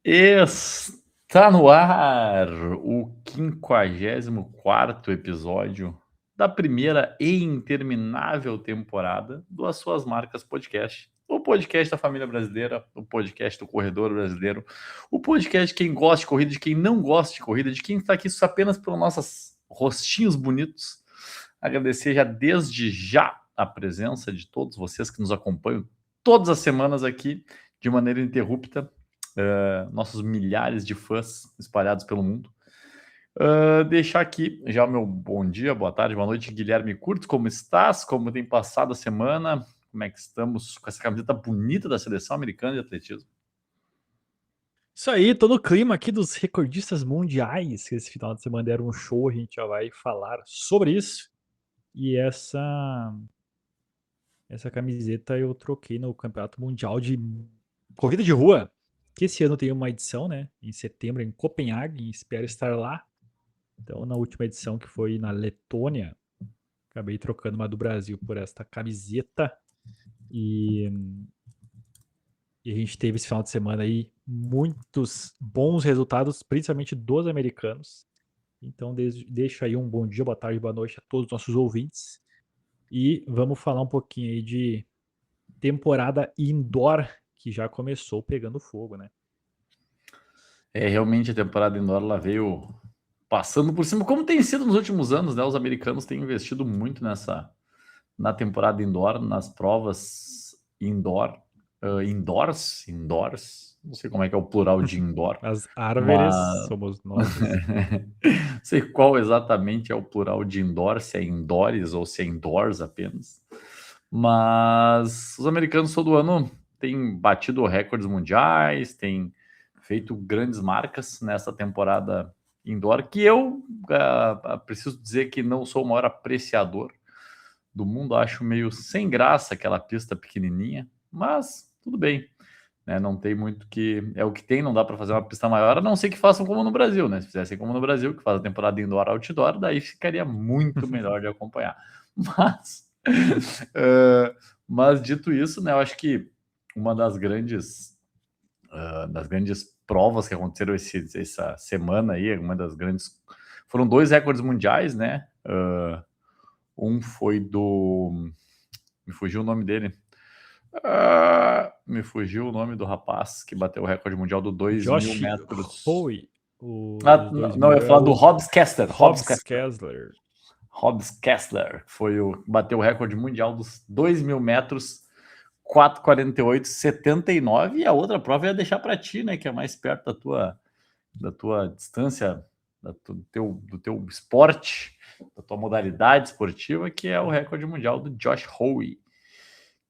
Está no ar o 54º episódio da primeira e interminável temporada do As Suas Marcas Podcast. O podcast da família brasileira, o podcast do corredor brasileiro, o podcast de quem gosta de corrida, de quem não gosta de corrida, de quem está aqui só apenas pelos nossos rostinhos bonitos. Agradecer desde já a presença de todos vocês que nos acompanham todas as semanas aqui de maneira ininterrupta. Nossos milhares de fãs espalhados pelo mundo. Deixar aqui já o meu bom dia, boa tarde, boa noite, Guilherme Curtis. Como estás? Como tem passado a semana? Como é que estamos com essa camiseta bonita da seleção americana de atletismo? Isso aí, tô no clima aqui dos recordistas mundiais, que esse final de semana deram um show, a gente já vai falar sobre isso. E essa camiseta eu troquei no Campeonato Mundial de Corrida de Rua, que esse ano tem uma edição, né, em setembro em Copenhague, e espero estar lá. Então, na última edição, que foi na Letônia, acabei trocando uma do Brasil por esta camiseta. E a gente teve esse final de semana aí muitos bons resultados, principalmente dos americanos. Então, deixo aí um bom dia, boa tarde, boa noite a todos os nossos ouvintes. E vamos falar um pouquinho aí de temporada indoor, que já começou pegando fogo, né? Realmente a temporada indoor ela veio passando por cima, como tem sido nos últimos anos, né? Os americanos têm investido muito na temporada indoor, nas provas indoor, indoors, não sei como é que é o plural de indoor, As árvores mas somos nós. não sei qual exatamente é o plural de indoor, se é indoors ou se é indoors apenas. Mas os americanos todo ano têm batido recordes mundiais, têm feito grandes marcas nessa temporada indoor, que eu preciso dizer que não sou o maior apreciador do mundo, acho meio sem graça aquela pista pequenininha, mas tudo bem, né? Não tem muito que é o que tem, não dá para fazer uma pista maior, a não ser que façam como no Brasil, né? Se fizessem como no Brasil, que faz a temporada indoor outdoor, daí ficaria muito melhor de acompanhar. Mas, uh, mas dito isso, né? Eu acho que uma das grandes provas que aconteceram essa semana aí, uma das grandes foram dois recordes mundiais, né? Um foi do me fugiu o nome dele. Me fugiu o nome do rapaz que bateu o recorde mundial do 2.000 Josh metros. Howe, o dos Não, eu 2000 ia é falar do o Hobbs Kessler. Hobbs Kessler. Hobbs Kessler foi o bateu o recorde mundial dos 2.000 metros, 4:48,79. E a outra prova eu ia deixar para ti, né? Que é mais perto da tua distância, do teu esporte, da tua modalidade esportiva, que é o recorde mundial do Josh Howe,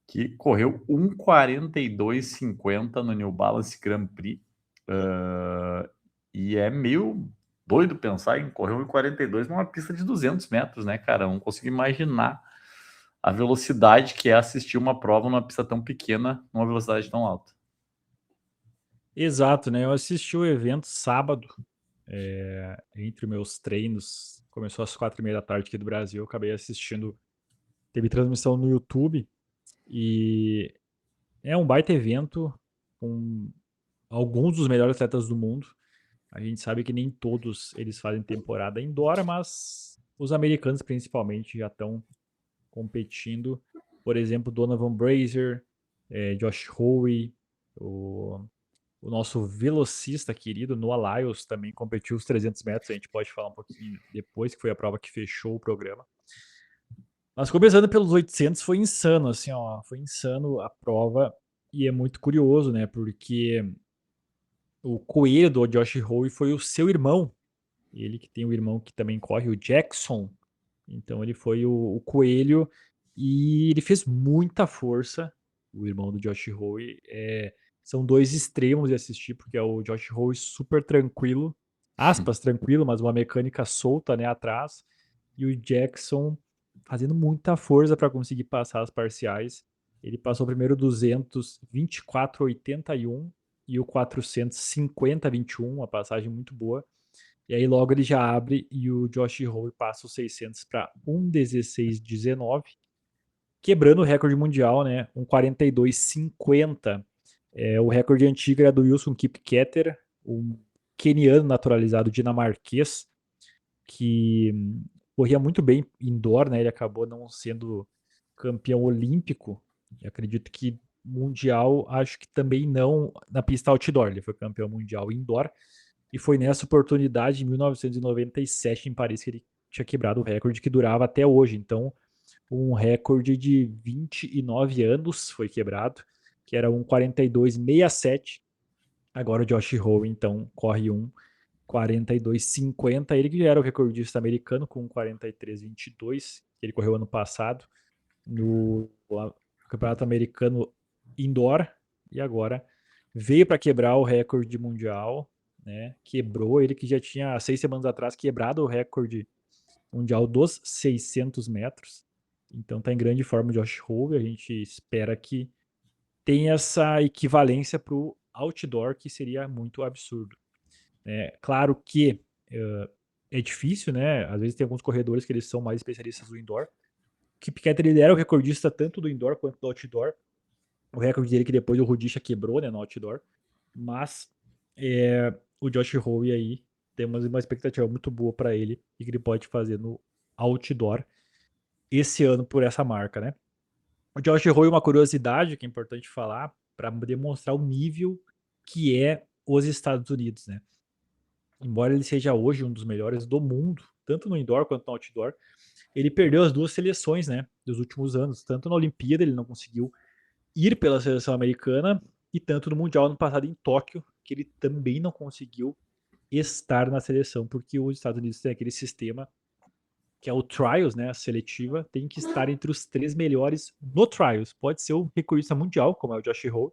que correu 1:42,50 no New Balance Grand Prix. E é meio doido pensar em correr 1:42 numa pista de 200 metros, né, cara? Eu não consigo imaginar a velocidade que é assistir uma prova numa pista tão pequena, numa velocidade tão alta. Exato, né? Eu assisti o evento sábado, entre meus treinos. Começou às 4:30 da tarde aqui do Brasil. Eu acabei assistindo. Teve transmissão no YouTube. E é um baita evento com alguns dos melhores atletas do mundo. A gente sabe que nem todos eles fazem temporada indoor, mas os americanos principalmente já estão competindo. Por exemplo, Donovan Brazier, Josh Howe, o, o nosso velocista querido Noah Lyles também competiu os 300 metros. A gente pode falar um pouquinho depois, que foi a prova que fechou o programa. Mas começando pelos 800 foi insano, assim, ó, foi insano a prova. E é muito curioso, né, porque o coelho do Josh Howe foi o seu irmão. Ele que tem um irmão que também corre, o Jackson. Então ele foi o coelho e ele fez muita força. O irmão do Josh Howe. São dois extremos de assistir, porque é o Josh Howe super tranquilo, aspas, tranquilo, mas uma mecânica solta, né, atrás. E o Jackson fazendo muita força para conseguir passar as parciais. Ele passou primeiro 200, 24,81 e o 400, 50,21, uma passagem muito boa. E aí logo ele já abre e o Josh Howe passa os 600 para 1:16,19, quebrando o recorde mundial, né? 1:42,50 O recorde antigo era do Wilson Kipketer, um queniano naturalizado dinamarquês, que corria muito bem indoor, né? Ele acabou não sendo campeão olímpico. Eu acredito que mundial, acho que também não na pista outdoor. Ele foi campeão mundial indoor. E foi nessa oportunidade, em 1997, em Paris, que ele tinha quebrado o recorde que durava até hoje. Então, um recorde de 29 anos foi quebrado, que era um 42,67. Agora o Josh Howe, então, corre um 42,50. Ele que já era o recordista americano com 43,22, que ele correu ano passado no Campeonato Americano Indoor, e agora veio para quebrar o recorde mundial, né? Quebrou ele que já tinha 6 semanas atrás quebrado o recorde mundial dos 600 metros. Então tá em grande forma o Josh Howe. A gente espera que tenha essa equivalência para o outdoor, que seria muito absurdo. Claro que é difícil, né? Às vezes tem alguns corredores que eles são mais especialistas no indoor. Kipketer, ele era o recordista tanto do indoor quanto do outdoor. O recorde dele que depois o Rudisha quebrou, né, no outdoor. Mas o Josh Howe aí, temos uma expectativa muito boa para ele e que ele pode fazer no outdoor esse ano por essa marca, né? O Josh Howe, uma curiosidade que é importante falar para demonstrar o nível que é os Estados Unidos, né? Embora ele seja hoje um dos melhores do mundo, tanto no indoor quanto no outdoor, ele perdeu as duas seleções, né, dos últimos anos. Tanto na Olimpíada ele não conseguiu ir pela seleção americana, e tanto no Mundial ano passado em Tóquio, que ele também não conseguiu estar na seleção, porque os Estados Unidos tem aquele sistema que é o Trials, né, a seletiva, tem que estar entre os 3 melhores no Trials. Pode ser um recordista mundial, como é o Josh Howe,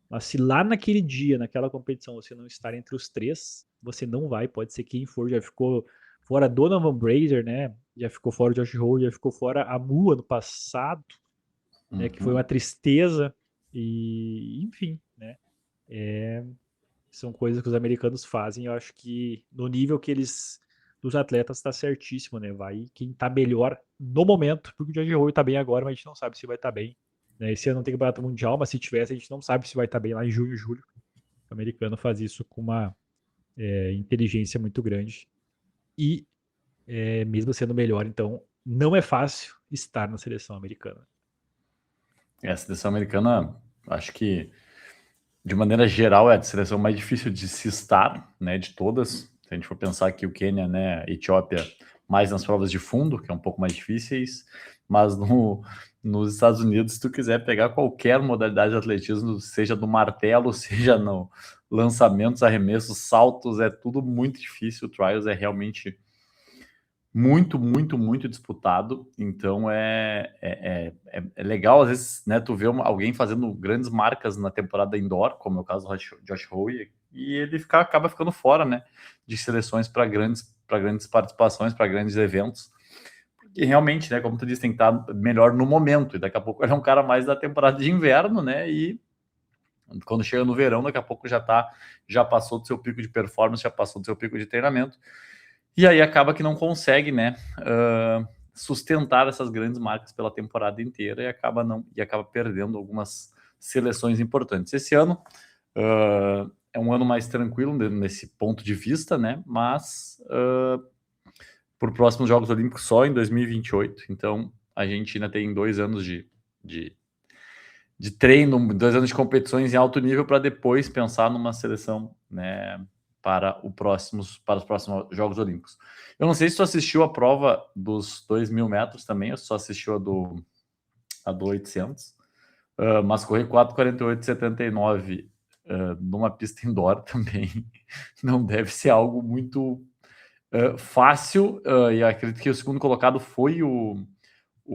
mas se lá naquele dia, naquela competição, você não estar entre os 3, você não vai. Pode ser quem for. Já ficou fora Donovan Brazier, né? Já ficou fora o Josh Howe, já ficou fora a Mu ano passado, né? Que foi uma tristeza. E, enfim, né? São coisas que os americanos fazem. Eu acho que no nível que eles dos atletas está certíssimo, né? Vai quem tá melhor no momento, porque o Josh Howe tá bem agora, mas a gente não sabe se vai estar bem. Né? Esse ano não tem campeonato mundial, mas se tivesse, a gente não sabe se vai estar bem lá em junho, julho. O americano faz isso com uma inteligência muito grande. E mesmo sendo melhor, então não é fácil estar na seleção americana. A seleção americana, acho que de maneira geral é a seleção mais difícil de se estar, né, de todas. Se a gente for pensar que o Quênia, né, Etiópia, mais nas provas de fundo, que é um pouco mais difíceis, mas nos Estados Unidos, se tu quiser pegar qualquer modalidade de atletismo, seja do martelo, seja no lançamentos, arremessos, saltos, é tudo muito difícil. O trials é realmente muito, muito, muito disputado. Então é legal, às vezes, né, tu vê alguém fazendo grandes marcas na temporada indoor, como é o caso do Josh Howe, e ele acaba ficando fora, né, de seleções para grandes participações, para grandes eventos. Porque realmente, né, como tu disse, tem que estar melhor no momento, e daqui a pouco ele é um cara mais da temporada de inverno, né, e quando chega no verão, daqui a pouco já passou do seu pico de performance, já passou do seu pico de treinamento. E aí acaba que não consegue, né, sustentar essas grandes marcas pela temporada inteira, e acaba perdendo algumas seleções importantes. Esse ano é um ano mais tranquilo nesse ponto de vista, né, mas por próximos Jogos Olímpicos só em 2028. Então a gente ainda tem 2 anos de treino, 2 anos de competições em alto nível para depois pensar numa seleção, né, para os próximos Jogos Olímpicos. Eu não sei se tu assistiu a prova dos 2.000 metros também, ou só assistiu a do 800, mas correr 4:48,79 numa pista indoor também não deve ser algo muito fácil, e acredito que o segundo colocado foi o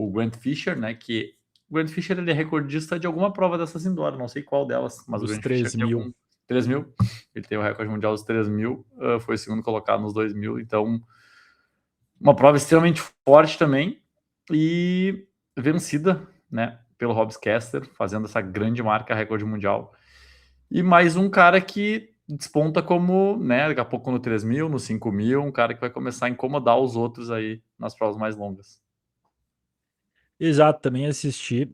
Grant Fisher, né, que o Grant Fisher ele é recordista de alguma prova dessas indoor, não sei qual delas, mas Dos o Grant Fisher tem 3.000. 3.000, ele tem o recorde mundial dos 3.000, foi o segundo colocado nos 2.000, então uma prova extremamente forte também, e vencida, né, pelo Hobbs Kester, fazendo essa grande marca, recorde mundial. E mais um cara que desponta como, né, daqui a pouco no 3.000, no 5.000, um cara que vai começar a incomodar os outros aí nas provas mais longas. Exato, também assisti.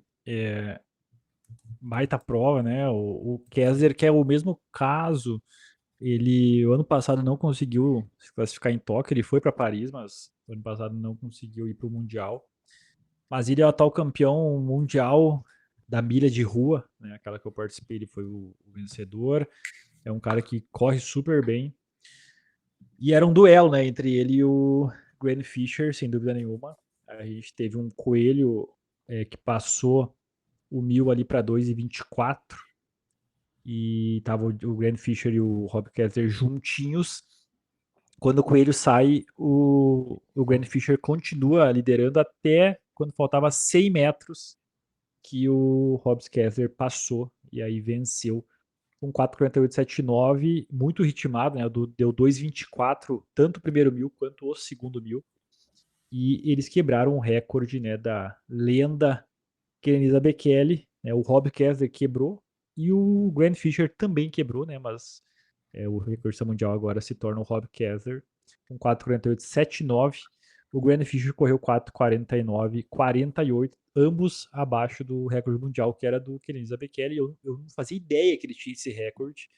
baita prova, né? O Kessler, que é o mesmo caso, ele, o ano passado, não conseguiu se classificar em Tóquio, ele foi para Paris, mas o ano passado não conseguiu ir para o Mundial. Mas ele é o atual campeão mundial da milha de rua, né? Aquela que eu participei, ele foi o vencedor. É um cara que corre super bem. E era um duelo, né, entre ele e o Grant Fisher, sem dúvida nenhuma. A gente teve um coelho que passou o 1.000 ali para 2:24 e tava o Grant Fisher e o Rob Kessler juntinhos. Quando o coelho sai, o Grant Fisher continua liderando até quando faltava 100 metros que o Hobbs Kessler passou e aí venceu com 4:48,79, muito ritmado, né? Deu 2:24, tanto o primeiro 1.000 quanto o segundo 1.000. E eles quebraram o recorde, né, da lenda Kenenisa Bekele, né? O Rob Kessler quebrou e o Grant Fisher também quebrou, né? Mas o recorde mundial agora se torna o Rob Kessler com 4:48,79. O Grant Fisher correu 4:49,48, ambos abaixo do recorde mundial, que era do Kenenisa Bekele. Eu não fazia ideia que ele tinha esse recorde,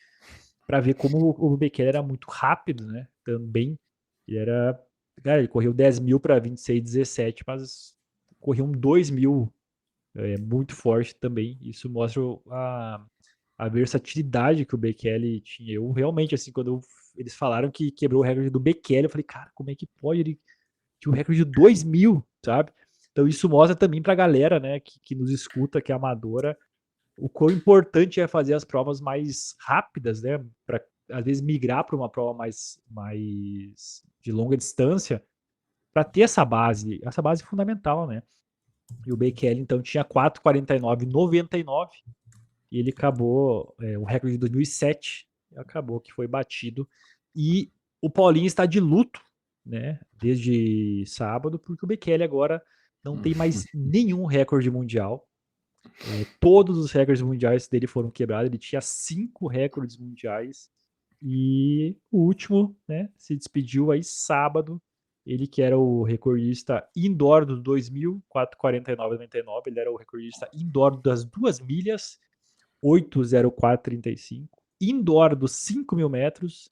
para ver como o Bekele era muito rápido, né? Também. Ele era. Cara, ele correu 10.000 para 26,17, mas correu um 2.000 muito forte também. Isso mostra a versatilidade que o Bekele tinha. Eu realmente, assim, eles falaram que quebrou o recorde do Bekele, eu falei, cara, como é que pode? Ele tinha um recorde de 2.000, sabe? Então isso mostra também pra galera, né, que nos escuta, que é amadora, o quão importante é fazer as provas mais rápidas, né? Para às vezes migrar para uma prova mais de longa distância, para ter essa base fundamental, né? E o Bekele, então, tinha 4:49,99 e ele acabou, o recorde de 2007, acabou que foi batido. E o Paulinho está de luto, né, desde sábado, porque o Bekele agora não tem mais nenhum recorde mundial. Todos os recordes mundiais dele foram quebrados. Ele tinha 5 recordes mundiais. E o último, né, se despediu aí sábado. Ele que era o recordista indoor dos 2.000, 4:49,99. Ele era o recordista indoor das 2 milhas, 8:04,35. Indoor dos 5.000 metros,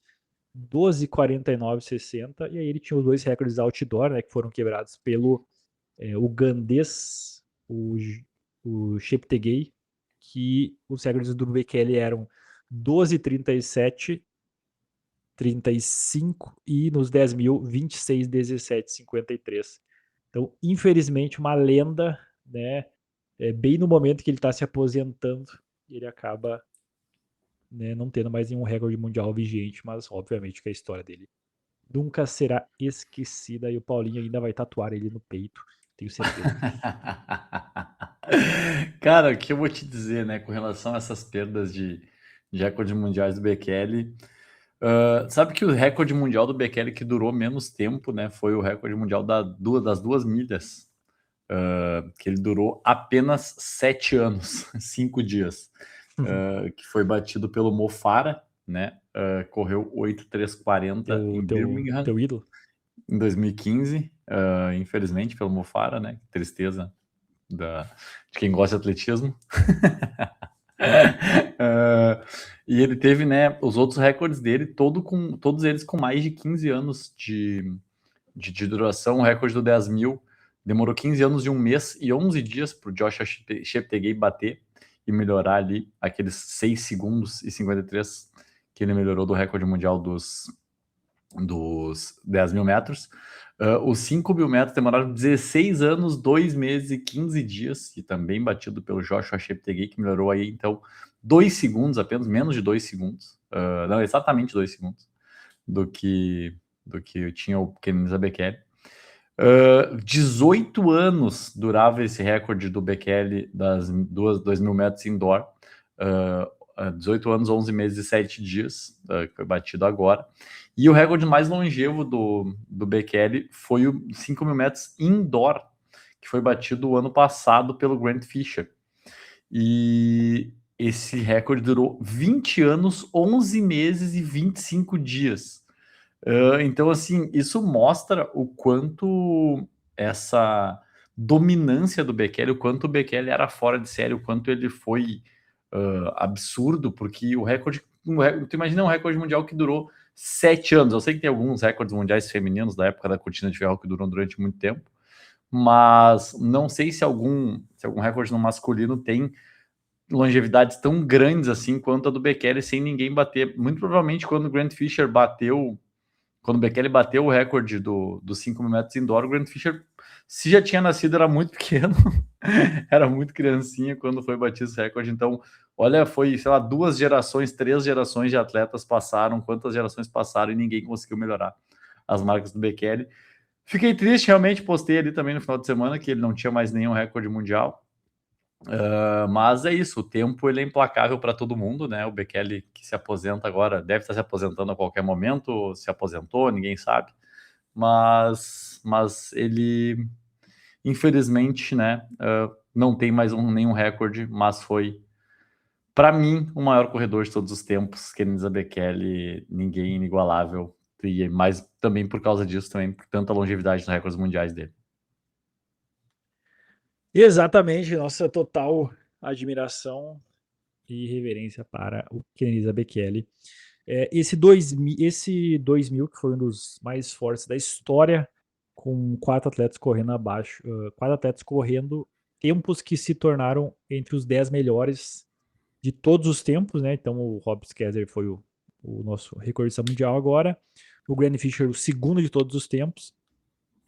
12:49,60. E aí ele tinha os 2 recordes outdoor, né, que foram quebrados pelo ugandês, o Cheptegei, que os recordes do Bekele eram 12:37, 35 e nos 10.000, 26:17,53. Então, infelizmente, uma lenda, né? Bem no momento que ele está se aposentando, ele acaba, né, não tendo mais nenhum recorde mundial vigente, mas obviamente que a história dele nunca será esquecida e o Paulinho ainda vai tatuar ele no peito, tenho certeza. Cara, o que eu vou te dizer, né, com relação a essas perdas de recordes mundiais do Bekele, sabe que o recorde mundial do Bekele que durou menos tempo, né, foi o recorde mundial das 2 milhas, que ele durou apenas 7 anos, 5 dias, que foi batido pelo Mo Farah, né, correu 8:3,40 em Birmingham Teu ídolo? em 2015, infelizmente pelo Mo Farah, né, tristeza de quem gosta de atletismo. E ele teve, né, os outros recordes dele, todos eles com mais de 15 anos de duração. O recorde do 10.000 demorou 15 anos e 1 mês e 11 dias para o Joshua Cheptegei bater e melhorar ali aqueles 6 segundos e 53 que ele melhorou do recorde mundial dos 10.000 metros. Os 5.000 metros demoraram 16 anos, 2 meses e 15 dias, e também batido pelo Joshua Cheptegei, que melhorou aí, então, 2 segundos, apenas menos de 2 segundos, não, exatamente 2 segundos, do que tinha o Kenenisa Bekele. 18 anos durava esse recorde do Bekele das 2.000 metros indoor, 18 anos, 11 meses e 7 dias, que foi batido agora. E o recorde mais longevo do Bekele foi o 5.000 metros indoor, que foi batido o ano passado pelo Grant Fisher. E esse recorde durou 20 anos, 11 meses e 25 dias. Então, assim, isso mostra o quanto essa dominância do Bekele, o quanto o Bekele era fora de série, o quanto ele foi absurdo, porque tu imagina um recorde mundial que durou 7 anos. Eu sei que tem alguns recordes mundiais femininos da época da cortina de ferro que duram durante muito tempo, mas não sei se algum recorde no masculino tem longevidades tão grandes assim quanto a do Bekele sem ninguém bater. Muito provavelmente quando o Grant Fisher quando o Bekele bateu o recorde dos 5 mil metros indoor, o Grant Fisher, se já tinha nascido, era muito pequeno, era muito criancinha quando foi batido esse recorde. Então, olha, foi, sei lá, 2 gerações, 3 gerações de atletas passaram, quantas gerações passaram e ninguém conseguiu melhorar as marcas do Bekele. Fiquei triste, realmente, postei ali também no final de semana que ele não tinha mais nenhum recorde mundial. Mas é isso, o tempo ele é implacável para todo mundo, né? O Bekele que se aposenta agora, deve estar se aposentando a qualquer momento, se aposentou, ninguém sabe. Mas ele, infelizmente, né, não tem mais nenhum recorde, mas foi, para mim, o maior corredor de todos os tempos. Kenenisa Bekele, ninguém inigualável, e mais também por causa disso, também por tanta longevidade nos recordes mundiais dele. Exatamente, nossa total admiração e reverência para o Kenenisa Bekele. Esse 2000 que foi um dos mais fortes da história, com 4 atletas correndo abaixo, 4 atletas correndo tempos que se tornaram entre os 10 melhores de todos os tempos, né? Então o Rob Skezzer foi o nosso recordista mundial agora, o Grant Fisher o segundo de todos os tempos,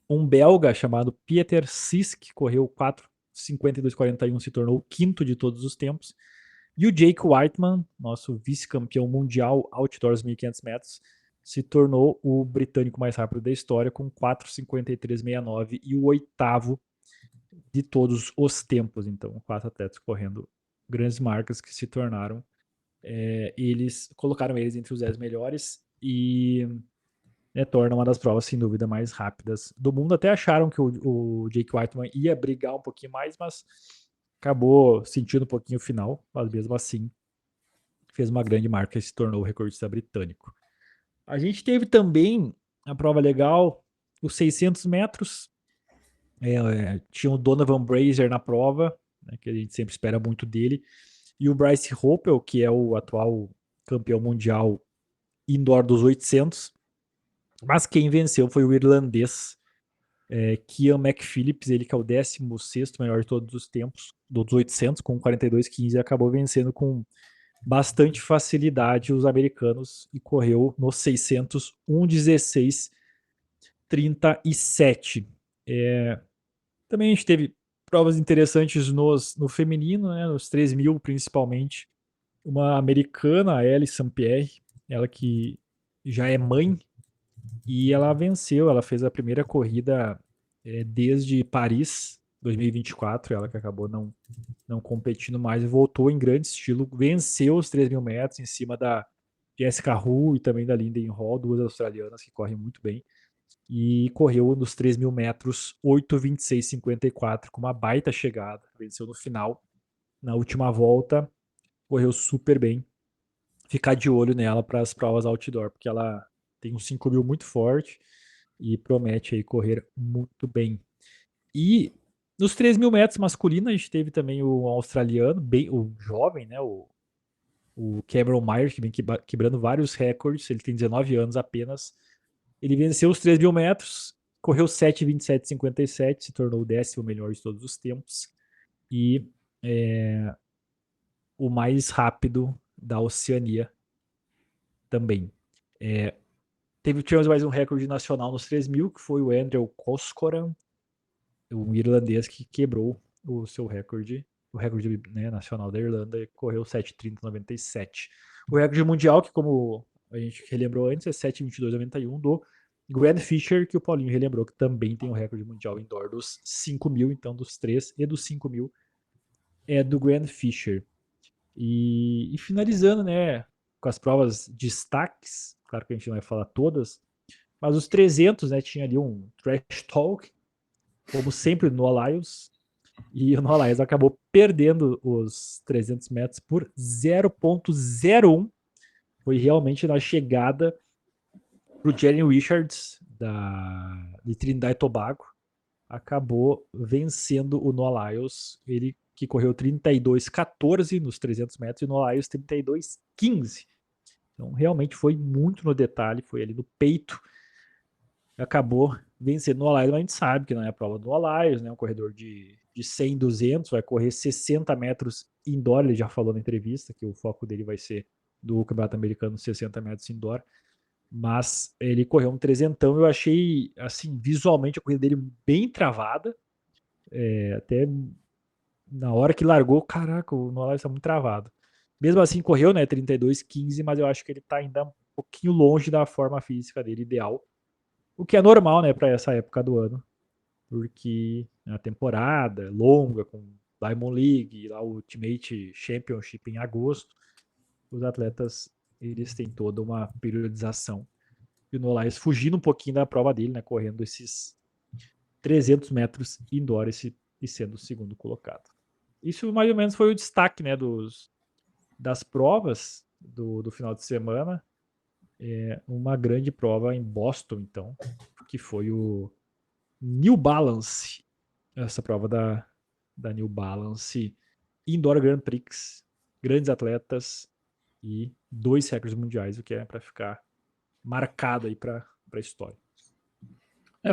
um belga chamado Pieter Sisk correu 4:52:41, se tornou o quinto de todos os tempos, e o Jake Whiteman, nosso vice-campeão mundial outdoors 1.500 metros, se tornou o britânico mais rápido da história com 4:53:69 e o oitavo de todos os tempos. Então, 4 atletas correndo grandes marcas que se tornaram, eles colocaram eles entre os 10 melhores e, né, torna uma das provas sem dúvida mais rápidas do mundo. Até acharam que o Jake Whiteman ia brigar um pouquinho mais, mas acabou sentindo um pouquinho o final, mas mesmo assim fez uma grande marca e se tornou o recordista britânico. A gente teve também a prova legal, os 600 metros. Tinha o Donovan Brazier na prova, né, que a gente sempre espera muito dele, e o Bryce Hoppel, que é o atual campeão mundial indoor dos 800. Mas quem venceu foi o irlandês Cian McPhillips, ele que é o 16º melhor de todos os tempos, dos 800, com 42:15, e acabou vencendo com bastante facilidade os americanos e correu nos 600 1:16:37. Também a gente teve provas interessantes no feminino, né, nos 3.000 principalmente. Uma americana, a Ellie St. Pierre, ela que já é mãe, e ela venceu, ela fez a primeira corrida desde Paris 2024, ela que acabou não competindo mais e voltou em grande estilo, venceu os 3.000 metros em cima da Jessica Hu e também da Linden Hall, duas australianas que correm muito bem, e correu nos 3.000 metros 8:26:54 com uma baita chegada, venceu no final, na última volta, correu super bem. Ficar de olho nela para as provas outdoor, porque ela tem um 5.000 muito forte e promete aí correr muito bem. E nos 3.000 metros masculino, a gente teve também o australiano, bem, o jovem, né, o Cameron Myers, que vem quebrando vários recordes, ele tem 19 anos apenas. Ele venceu os 3.000 metros, correu 7:27:57, se tornou o 10º melhor de todos os tempos e o mais rápido da Oceania também. Tivemos mais um recorde nacional nos 3.000, que foi o Andrew Koskoran, um irlandês que quebrou o seu recorde, o recorde, né, nacional da Irlanda, e correu 7:30:97. O recorde mundial, que como a gente relembrou antes, é 7:22:91 do Grant Fisher, que o Paulinho relembrou, que também tem o recorde mundial indoor dos 5.000, então dos 3 e dos 5.000 é do Grant Fisher. E finalizando, né, com as provas destaques, claro que a gente não vai falar todas, mas os 300, né, tinha ali um trash talk, como sempre no Lyles, e o Noah Lyles acabou perdendo os 300 metros por 0:01. Foi realmente na chegada para o Jeremy Richards, de Trinidad e Tobago, acabou vencendo o Noah Lyles. Ele que correu 32,14 nos 300 metros, e Noah Lyles 32,15. Então, realmente foi muito no detalhe, foi ali no peito. Acabou vencendo no Lyles, mas a gente sabe que não é a prova do Lyles, né? Um corredor de 100, 200, vai correr 60 metros indoor. Ele já falou na entrevista que o foco dele vai ser do Campeonato Americano 60 metros indoor. Mas ele correu um trezentão. Eu achei, assim, visualmente a corrida dele bem travada. Até na hora que largou, caraca, o Noah está muito travado. Mesmo assim, correu, né, 32,15, mas eu acho que ele tá ainda um pouquinho longe da forma física dele ideal. O que é normal, né, para essa época do ano, porque a temporada é longa, com Diamond League, lá o Ultimate Championship em agosto, os atletas, eles têm toda uma periodização. E o Noah fugindo um pouquinho da prova dele, né, correndo esses 300 metros indoor e sendo o segundo colocado. Isso mais ou menos foi o destaque, né, das provas do final de semana. Uma grande prova em Boston, então, que foi o New Balance, essa prova da New Balance Indoor Grand Prix, grandes atletas e 2 recordes mundiais, o que é para ficar marcado aí para a história.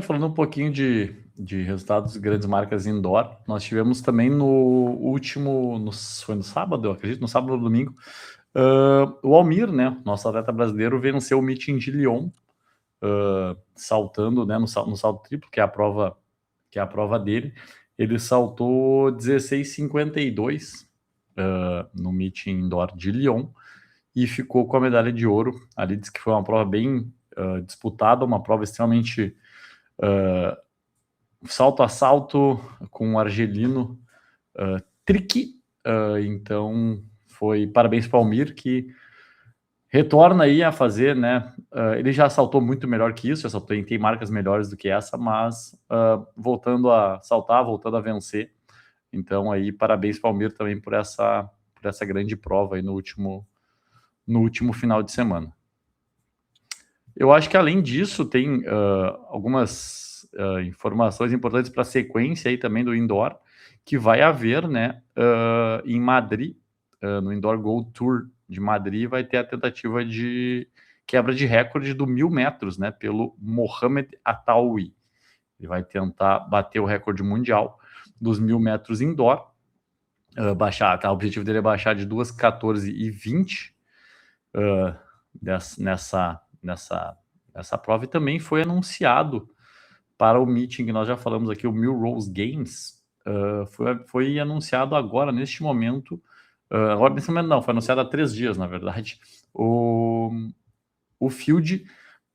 Falando um pouquinho de resultados de grandes marcas indoor, nós tivemos também no último, foi no sábado, eu acredito, no sábado ou no domingo, o Almir, né, nosso atleta brasileiro, venceu o meeting de Lyon, saltando, né, no salto triplo, que é a prova dele. Ele saltou 16,52 no meeting indoor de Lyon e ficou com a medalha de ouro. Ali diz que foi uma prova bem disputada, uma prova extremamente salto a salto com o argelino Trick. Então foi parabéns para o Almir, que retorna aí a fazer, né? Ele já saltou muito melhor que isso, já saltou, tem marcas melhores do que essa, mas voltando a saltar, voltando a vencer. Então aí parabéns para o Almir também por essa grande prova aí no último final de semana. Eu acho que além disso tem algumas informações importantes para a sequência aí também do indoor, que vai haver, né, em Madrid, no Indoor Gold Tour de Madrid, vai ter a tentativa de quebra de recorde do 1.000 metros, né, pelo Mohamed Ataoui. Ele vai tentar bater o recorde mundial dos 1.000 metros indoor, o objetivo dele é baixar de 2:14:20 nessa prova, e também foi anunciado para o meeting que nós já falamos aqui, o Millrose Games, foi anunciado agora, neste momento, agora nesse momento não, foi anunciado há 3 dias, na verdade, o field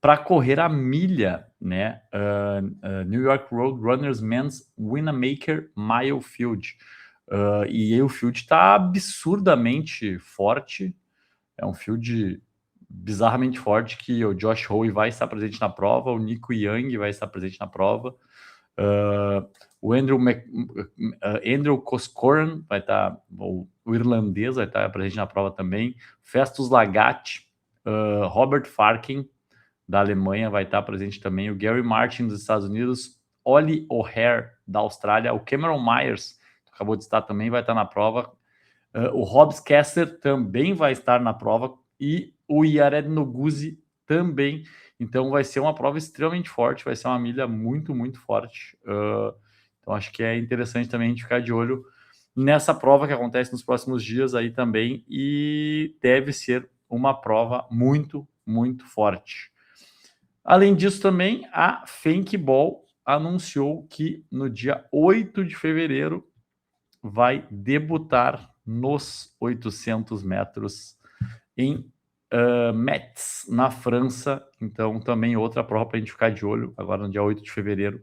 para correr a milha, né, New York Road Runners Men's Winamaker Mile Field, e aí o field está absurdamente forte, é um field bizarramente forte, que o Josh Howe vai estar presente na prova, o Nico Young vai estar presente na prova, o Andrew Coscoran vai estar, o irlandês vai estar presente na prova também, Festus Lagat, Robert Farkin da Alemanha vai estar presente também, o Gary Martin dos Estados Unidos, Ollie O'Hare da Austrália, o Cameron Myers, que acabou de estar também, vai estar na prova, o Hobbs Kessler também vai estar na prova, e o Yared Noguzi também. Então vai ser uma prova extremamente forte, vai ser uma milha muito, muito forte. Então acho que é interessante também a gente ficar de olho nessa prova que acontece nos próximos dias aí também, e deve ser uma prova muito, muito forte. Além disso também, a Fenkball anunciou que no dia 8 de fevereiro vai debutar nos 800 metros em Metz, na França. Então também outra prova para a gente ficar de olho, agora no dia 8 de fevereiro,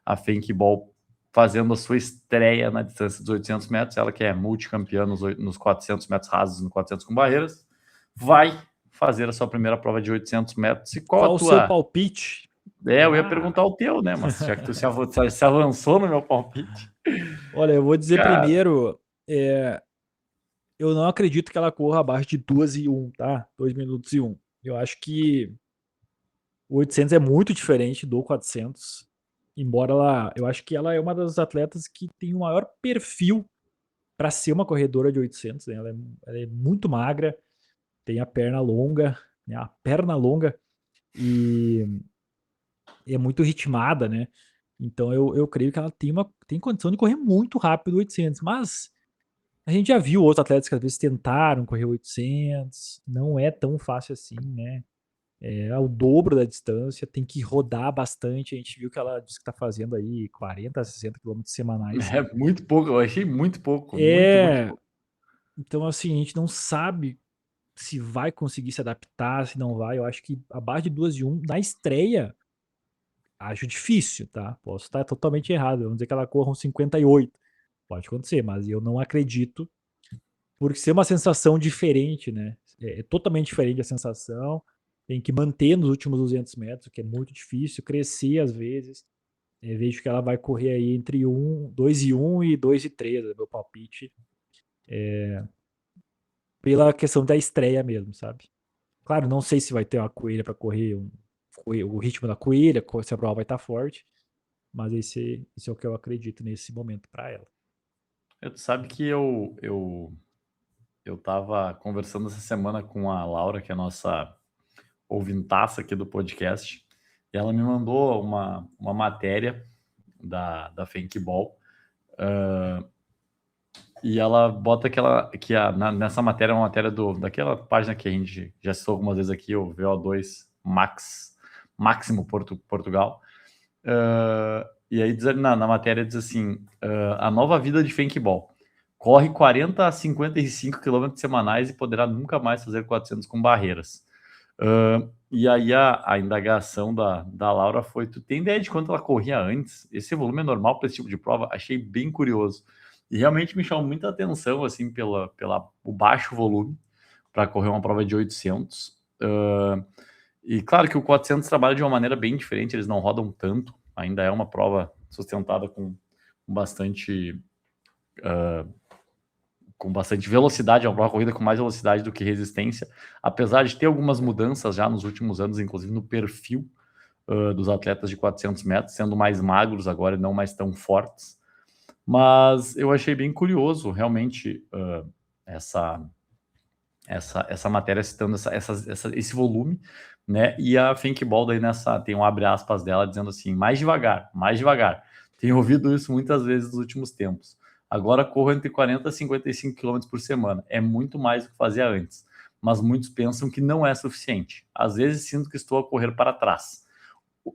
a Fenkball fazendo a sua estreia na distância dos 800 metros, ela que é multicampeã nos 400 metros rasos, no 400 com barreiras, vai fazer a sua primeira prova de 800 metros. E qual o seu palpite? Eu ia perguntar o teu, né? Mas já que tu se avançou no meu palpite. Olha, eu vou dizer primeiro, eu não acredito que ela corra abaixo de 2:01, tá? 2 minutos e 1. Eu acho que o 800 é muito diferente do 400, embora eu acho que ela é uma das atletas que tem o maior perfil para ser uma corredora de 800, né, ela é muito magra, tem a perna longa, né, a perna longa e é muito ritmada, né? Então eu creio que ela tem condição de correr muito rápido 800, mas a gente já viu outros atletas que às vezes tentaram correr 800, não é tão fácil assim, né? É o dobro da distância, tem que rodar bastante. A gente viu que ela disse que tá fazendo aí 40, 60 quilômetros semanais. É muito pouco, eu achei muito pouco, muito É, pouco. então assim, a gente não sabe se vai conseguir se adaptar, se não vai. Eu acho que abaixo de 2 e 1 na estreia, acho difícil, tá? Posso estar totalmente errado. Vamos dizer que ela corra um 58. Pode acontecer, mas eu não acredito, por ser uma sensação diferente, né? É totalmente diferente a sensação. Tem que manter nos últimos 200 metros, que é muito difícil, crescer às vezes. Vejo que ela vai correr aí entre 2 e 1 e 2 e 3, é meu palpite, pela questão da estreia mesmo, sabe? Claro, não sei se vai ter uma coelha para correr o ritmo da coelha, se a prova vai estar forte, mas esse é o que eu acredito nesse momento para ela. Tu sabe que eu tava conversando essa semana com a Laura, que é a nossa ouvintaça aqui do podcast, e ela me mandou uma matéria da Fenkball, e ela bota nessa matéria, uma matéria daquela página que a gente já citou algumas vezes aqui, o VO2 Máximo Portugal. E aí na matéria diz assim: a nova vida de Fenkball. Corre 40 a 55 quilômetros semanais e poderá nunca mais fazer 400 com barreiras. E aí a indagação da Laura foi: tu tem ideia de quanto ela corria antes? Esse volume é normal para esse tipo de prova? Achei bem curioso. E realmente me chamou muita atenção, assim, pela o baixo volume para correr uma prova de 800. E claro que o 400 trabalha de uma maneira bem diferente, eles não rodam tanto, ainda é uma prova sustentada bastante com bastante velocidade, é uma prova corrida com mais velocidade do que resistência, apesar de ter algumas mudanças já nos últimos anos, inclusive no perfil dos atletas de 400 metros, sendo mais magros agora e não mais tão fortes. Mas eu achei bem curioso, realmente, essa matéria citando esse volume, né? E a Thinkball daí tem um abre aspas dela dizendo assim, mais devagar, mais devagar. Tenho ouvido isso muitas vezes nos últimos tempos. Agora corro entre 40 e 55 km por semana. É muito mais do que fazia antes. Mas muitos pensam que não é suficiente. Às vezes sinto que estou a correr para trás.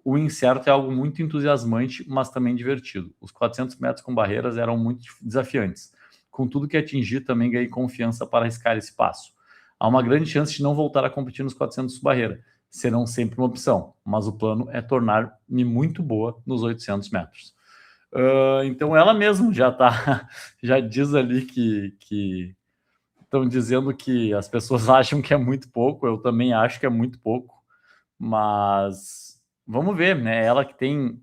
O incerto é algo muito entusiasmante, mas também divertido. Os 400 metros com barreiras eram muito desafiantes. Com tudo que atingi, também ganhei confiança para arriscar esse passo. Há uma grande chance de não voltar a competir nos 400 barreira. Serão sempre uma opção, mas o plano é tornar-me muito boa nos 800 metros. Então ela mesma já diz ali que estão dizendo que as pessoas acham que é muito pouco, eu também acho que é muito pouco, mas vamos ver, né? Ela que tem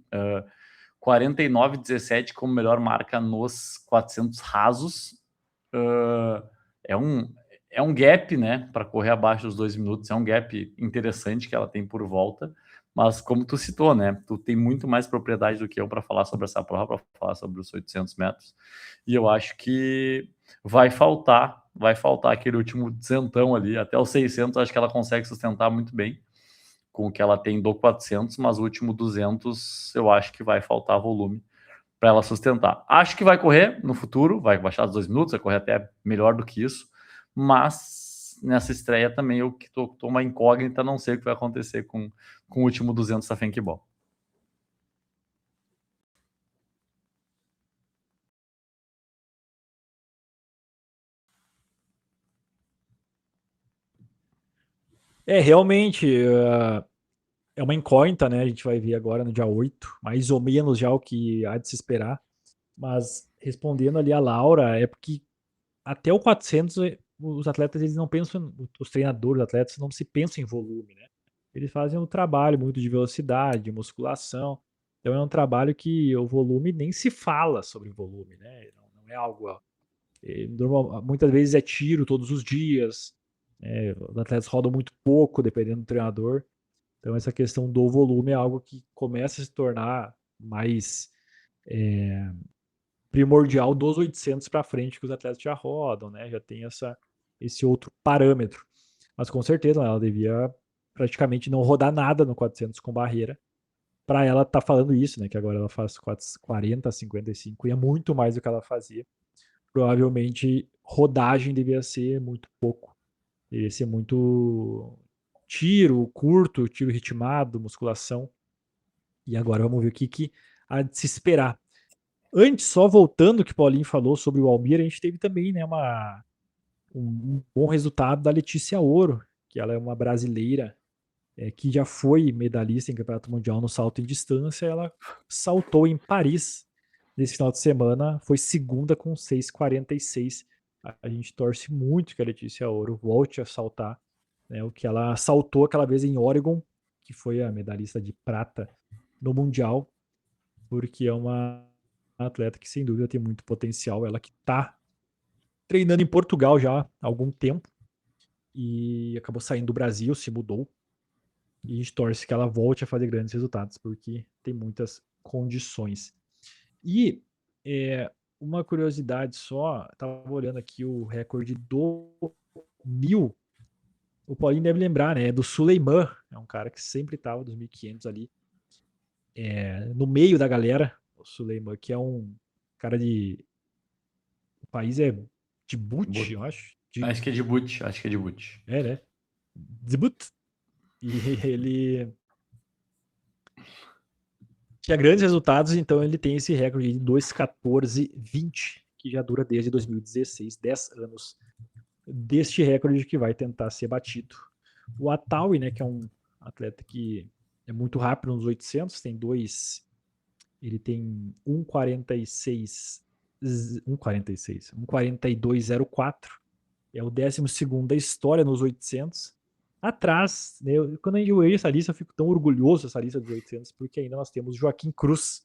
49,17 como melhor marca nos 400 rasos, é um, é um gap, né, para correr abaixo dos 2 minutos, é um gap interessante que ela tem por volta, mas como tu citou, né, tu tem muito mais propriedade do que eu para falar sobre essa prova, para falar sobre os 800 metros, e eu acho que vai faltar aquele último duzentão ali, até os 600 acho que ela consegue sustentar muito bem, com o que ela tem do 400, mas o último 200 eu acho que vai faltar volume para ela sustentar. Acho que vai correr no futuro, vai baixar dos 2 minutos, vai correr até melhor do que isso, mas nessa estreia também eu que tô uma incógnita, não sei o que vai acontecer com o último 200 da Fenkball. Realmente, é uma incógnita, né? A gente vai ver agora no dia 8, mais ou menos já o que há de se esperar. Mas respondendo ali a Laura, é porque até o 400 os atletas eles não pensam, os treinadores, os atletas não se pensam em volume, né? Eles fazem um trabalho muito de velocidade, de musculação. Então é um trabalho que o volume nem se fala sobre volume, né? Não é algo. Muitas vezes é tiro todos os dias. Os atletas rodam muito pouco, dependendo do treinador. Então essa questão do volume é algo que começa a se tornar mais primordial dos 800 para frente que os atletas já rodam, né? Já tem esse outro parâmetro. Mas com certeza ela devia praticamente não rodar nada no 400 com barreira para ela estar falando isso, né? Que agora ela faz 40, 55 e é muito mais do que ela fazia. Provavelmente rodagem devia ser muito pouco. Devia ser muito tiro curto, tiro ritmado, musculação. E agora vamos ver o que há de se esperar. Antes, só voltando o que o Paulinho falou sobre o Almir, a gente teve também, né, um bom resultado da Letícia Ouro, que ela é uma brasileira que já foi medalhista em campeonato mundial no salto em distância. Ela saltou em Paris nesse final de semana, foi segunda com 6,46. A gente torce muito que a Letícia Ouro volte a saltar, né, o que ela saltou aquela vez em Oregon, que foi a medalhista de prata no mundial, porque é uma atleta que sem dúvida tem muito potencial. Ela que está treinando em Portugal já há algum tempo e acabou saindo do Brasil, se mudou. E a gente torce que ela volte a fazer grandes resultados, porque tem muitas condições. E uma curiosidade só, estava olhando aqui o recorde do 1000. O Paulinho deve lembrar, né? Do Suleiman, é um cara que sempre estava dos 1500 ali, no meio da galera. O Suleiman, que é um cara o país é Djibouti, eu acho. Acho que é Djibouti, acho que é Djibouti. Né? Djibouti. E ele tinha grandes resultados, então ele tem esse recorde de 2,14,20, que já dura desde 2016, 10 anos deste recorde que vai tentar ser batido. O Atawi, né, que é um atleta que é muito rápido nos 800, ele tem 1,42,04, é o 12º da história nos 800. Atrás, né, quando eu vejo essa lista, eu fico tão orgulhoso dessa lista dos 800, porque ainda nós temos Joaquim Cruz,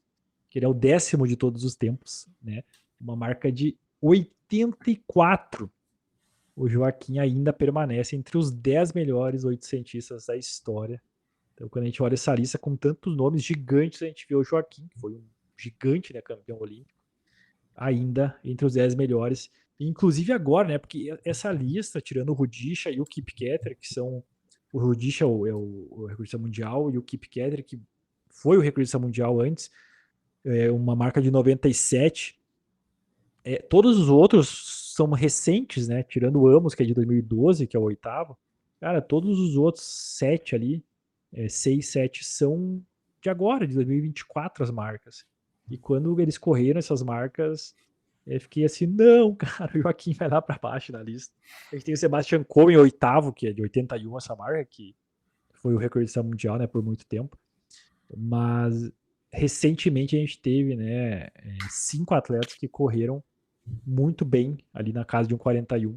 que ele é o 10º de todos os tempos, né? Uma marca de 84. O Joaquim ainda permanece entre os 10 melhores 800 da história. Então, quando a gente olha essa lista com tantos nomes gigantes, a gente vê o Joaquim, que foi um gigante, né, campeão olímpico, ainda entre os 10 melhores. Inclusive agora, né? Porque essa lista, tirando o Rudisha e o Kip Keter, que são. O Rudisha é o recordista mundial, e o Kip Keter, que foi o recordista mundial antes, uma marca de 97. Todos os outros são recentes, né? Tirando o Amos, que é de 2012, que é o 8º. Cara, todos os outros 7 ali, 6, 7, são de agora, de 2024, as marcas. E quando eles correram essas marcas, eu fiquei assim, não, cara, o Joaquim vai lá para baixo na lista. A gente tem o Sebastian Coe em 8º, que é de 81, essa marca, que foi o recordista mundial, né, por muito tempo. Mas recentemente a gente teve, né, 5 atletas que correram muito bem ali na casa de 1,41.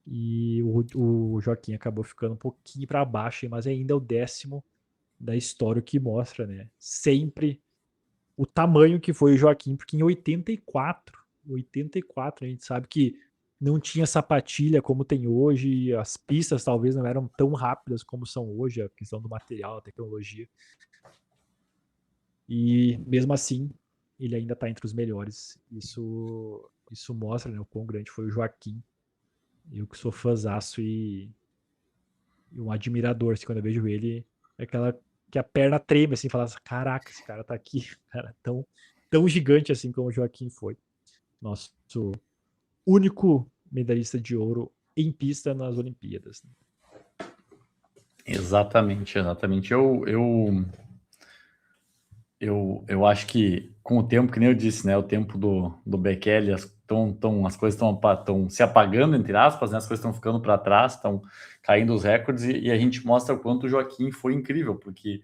E o Joaquim acabou ficando um pouquinho para baixo, mas ainda é o 10º da história, o que mostra, né, sempre o tamanho que foi o Joaquim, porque em 84 a gente sabe que não tinha sapatilha como tem hoje, as pistas talvez não eram tão rápidas como são hoje, a questão do material, a tecnologia. E mesmo assim, ele ainda está entre os melhores. Isso mostra, né, o quão grande foi o Joaquim. Eu que sou fãzaço e um admirador, assim, quando eu vejo ele, é aquela que a perna treme, assim, fala, caraca, esse cara tá aqui, cara, tão gigante assim como o Joaquim foi. Nosso único medalhista de ouro em pista nas Olimpíadas. Exatamente. Eu acho que com o tempo, que nem eu disse, né, o tempo do Bekele, as coisas estão se apagando, entre aspas, né, as coisas estão ficando para trás, estão caindo os recordes, e a gente mostra o quanto o Joaquim foi incrível, porque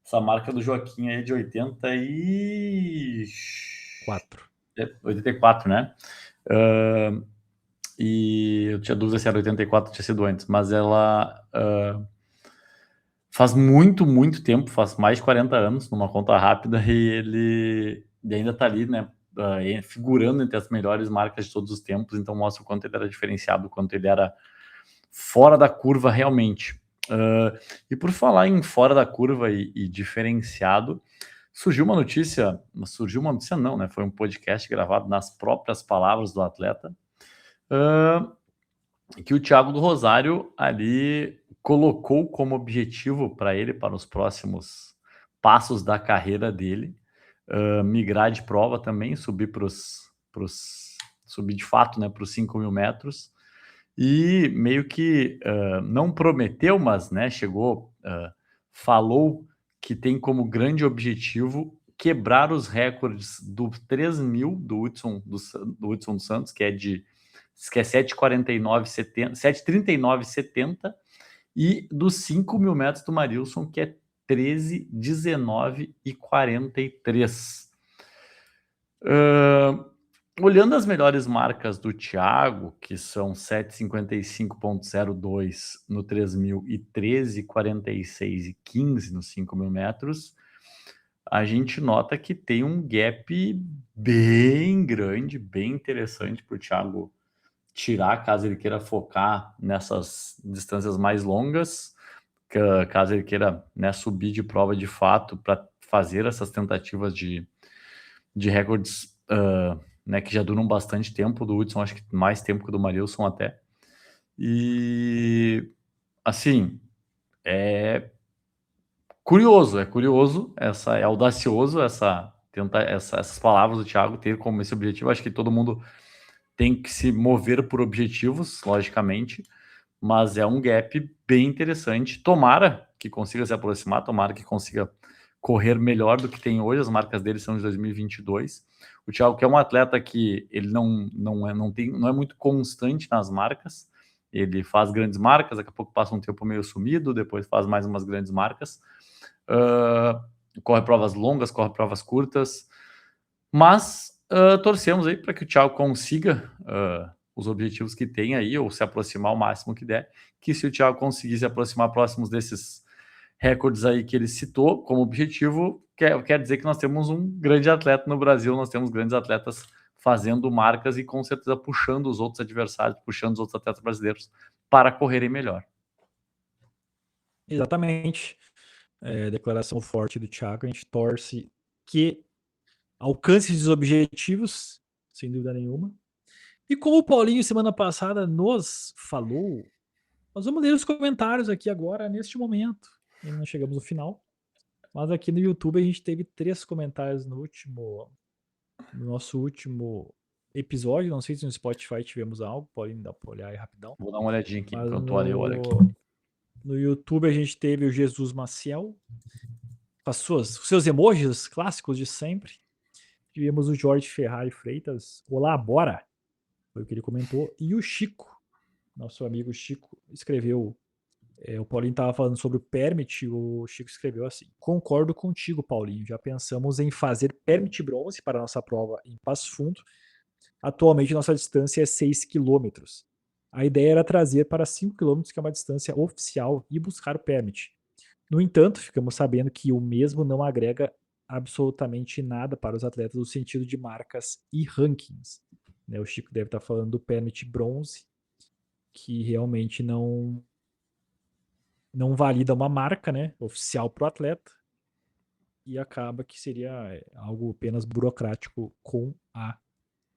essa marca do Joaquim aí é de 84, né? E eu tinha dúvida se era 84, tinha sido antes, mas ela faz muito, muito tempo, faz mais de 40 anos, numa conta rápida, e ele ainda tá ali, né, figurando entre as melhores marcas de todos os tempos, então mostra o quanto ele era diferenciado, o quanto ele era fora da curva realmente. E por falar em fora da curva e diferenciado, surgiu uma notícia não, né? Foi um podcast gravado nas próprias palavras do atleta, que o Thiago do Rosário ali colocou como objetivo para ele, para os próximos passos da carreira dele, migrar de prova também, subir subir de fato, né, para os 5.000 metros, e meio que não prometeu, mas, né, falou que tem como grande objetivo quebrar os recordes do 3.000 do Hudson dos Santos, que é 7,49,70, 7,39,70, e dos 5.000 metros do Marilson, que é 13,19,43. Olhando as melhores marcas do Thiago, que são 7,55,02 no 3.000 e 13,46,15 nos 5.000 metros, a gente nota que tem um gap bem grande, bem interessante para o Thiago tirar, caso ele queira focar nessas distâncias mais longas, caso ele queira, né, subir de prova de fato para fazer essas tentativas de recordes, né, que já duram bastante tempo. Do Hudson, acho que mais tempo que o do Marilson até. E, assim, é curioso, é audacioso essas palavras do Thiago ter como esse objetivo. Acho que todo mundo tem que se mover por objetivos, logicamente, mas é um gap bem interessante. Tomara que consiga se aproximar, tomara que consiga correr melhor do que tem hoje. As marcas dele são de 2022. O Thiago, que é um atleta que ele não é muito constante nas marcas, ele faz grandes marcas, daqui a pouco passa um tempo meio sumido, depois faz mais umas grandes marcas, corre provas longas, corre provas curtas, mas torcemos aí para que o Thiago consiga os objetivos que tem aí, ou se aproximar o máximo que der, que se o Thiago conseguir se aproximar próximos desses recordes aí que ele citou como objetivo, quer dizer que nós temos um grande atleta no Brasil, nós temos grandes atletas fazendo marcas e com certeza puxando os outros adversários, puxando os outros atletas brasileiros para correrem melhor. Exatamente. Declaração forte do Thiago. A gente torce que alcance esses objetivos, sem dúvida nenhuma. E como o Paulinho semana passada nos falou, nós vamos ler os comentários aqui agora, neste momento. Ainda não chegamos no final. Mas aqui no YouTube a gente teve 3 comentários no nosso último episódio. Não sei se no Spotify tivemos algo, Paulinho, dá pra olhar aí rapidão. Vou dar uma olhadinha aqui, Mas enquanto olha aqui. no YouTube a gente teve o Jesus Maciel, com os seus emojis clássicos de sempre. Tivemos o Jorge Ferrari Freitas, olá, bora! Foi o que ele comentou. E o Chico, nosso amigo Chico, escreveu, o Paulinho estava falando sobre o permit, o Chico escreveu assim: concordo contigo, Paulinho, já pensamos em fazer permit bronze para a nossa prova em Passo Fundo. Atualmente nossa distância é 6 km. A ideia era trazer para 5 km, que é uma distância oficial, e buscar o permit. No entanto, ficamos sabendo que o mesmo não agrega absolutamente nada para os atletas no sentido de marcas e rankings. Né, o Chico deve estar falando do permit bronze, que realmente não valida uma marca, né, oficial para o atleta, e acaba que seria algo apenas burocrático com a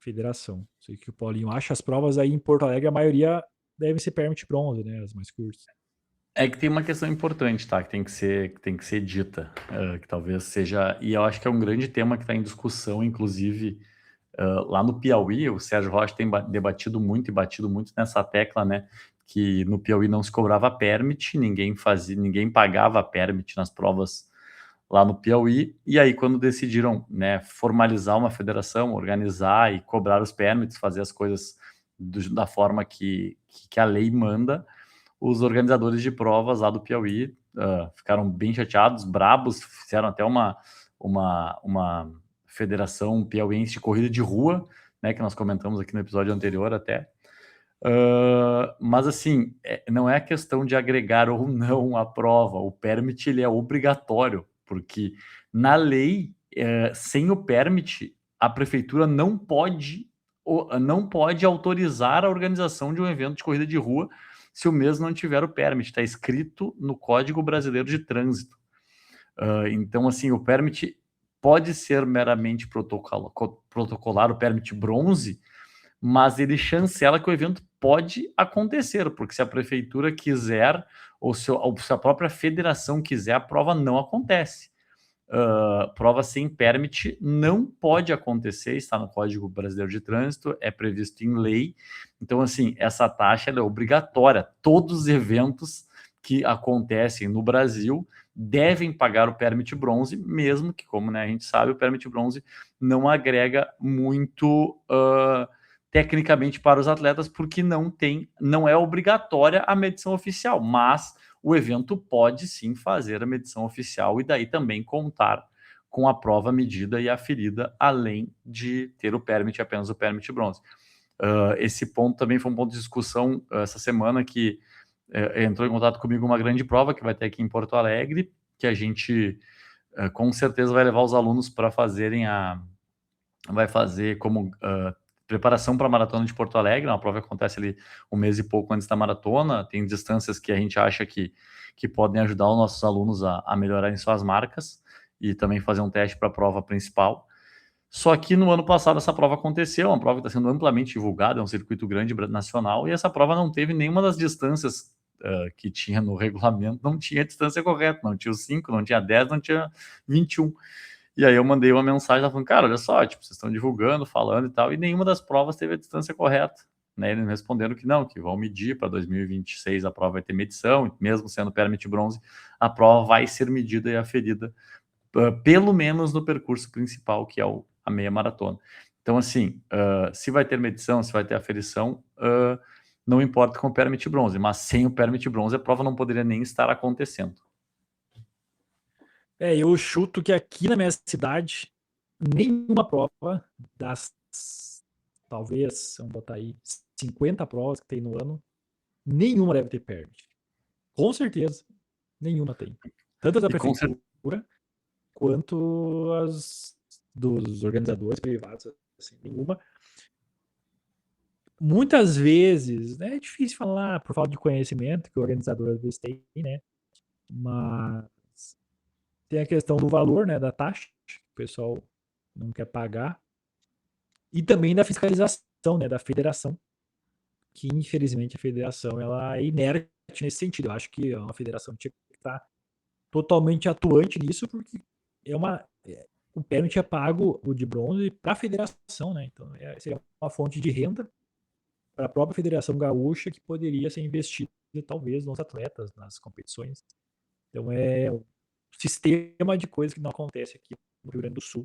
federação. Sei que o Paulinho acha. As provas aí em Porto Alegre, a maioria devem ser permit bronze, né, as mais curtas. É que tem uma questão importante, tá? Que tem que ser dita, que talvez seja, e eu acho que é um grande tema que está em discussão, inclusive lá no Piauí. O Sérgio Rocha tem debatido muito e batido muito nessa tecla, né? Que no Piauí não se cobrava permit, ninguém pagava permit nas provas lá no Piauí. E aí, quando decidiram, né, formalizar uma federação, organizar e cobrar os permits, fazer as coisas da forma que a lei manda, os organizadores de provas lá do Piauí ficaram bem chateados, brabos, fizeram até uma federação piauiense de corrida de rua, né, que nós comentamos aqui no episódio anterior até. Mas assim, não é a questão de agregar ou não a prova. O permit ele é obrigatório, porque na lei, sem o permit, a prefeitura não pode autorizar a organização de um evento de corrida de rua se o mesmo não tiver o permit. Está escrito no Código Brasileiro de Trânsito. Então, assim, o permit pode ser meramente protocolar o permit bronze, mas ele chancela que o evento pode acontecer, porque se a prefeitura quiser ou se a própria federação quiser, a prova não acontece. Prova sem permit não pode acontecer, está no Código Brasileiro de Trânsito, é previsto em lei. Então, assim, essa taxa ela é obrigatória. Todos os eventos que acontecem no Brasil devem pagar o permit bronze, mesmo que, como né, a gente sabe, o permit bronze não agrega muito tecnicamente para os atletas, porque não é obrigatória a medição oficial, mas o evento pode sim fazer a medição oficial e daí também contar com a prova medida e aferida, além de ter o permit, apenas o permit bronze. Esse ponto também foi um ponto de discussão essa semana que entrou em contato comigo uma grande prova que vai ter aqui em Porto Alegre, que a gente com certeza vai levar os alunos para fazerem vai fazer como preparação para a Maratona de Porto Alegre, uma prova que acontece ali um mês e pouco antes da maratona, tem distâncias que a gente acha que podem ajudar os nossos alunos a melhorarem suas marcas e também fazer um teste para a prova principal. Só que no ano passado essa prova aconteceu, uma prova que está sendo amplamente divulgada, é um circuito grande nacional, e essa prova não teve nenhuma das distâncias que tinha no regulamento, não tinha a distância correta, não tinha os 5, não tinha 10, não tinha 21. E aí eu mandei uma mensagem falando, cara, olha só, tipo, vocês estão divulgando, falando e tal, e nenhuma das provas teve a distância correta. Né? Eles responderam que não, que vão medir para 2026 a prova vai ter medição, mesmo sendo permit bronze, a prova vai ser medida e aferida, pelo menos no percurso principal, que é a meia maratona. Então, assim, se vai ter medição, se vai ter aferição, não importa com o permit bronze, mas sem o permit bronze a prova não poderia nem estar acontecendo. Eu chuto que aqui na minha cidade, nenhuma prova das, talvez, vamos botar aí, 50 provas que tem no ano, nenhuma deve ter permit. Com certeza, nenhuma tem. Tanto da prefeitura, quanto as dos organizadores privados, assim, nenhuma. Muitas vezes, né, é difícil falar por falta de conhecimento, que o organizador às vezes tem, né? Mas tem a questão do valor, né, da taxa, que o pessoal não quer pagar. E também da fiscalização, né, da federação, que infelizmente a federação ela é inerte nesse sentido. Eu acho que a federação tinha que estar totalmente atuante nisso, porque o permit é pago, o de bronze, para a federação, né? Então seria uma fonte de renda para a própria Federação Gaúcha que poderia ser investida talvez nos atletas, nas competições. Então é um sistema de coisas que não acontece aqui no Rio Grande do Sul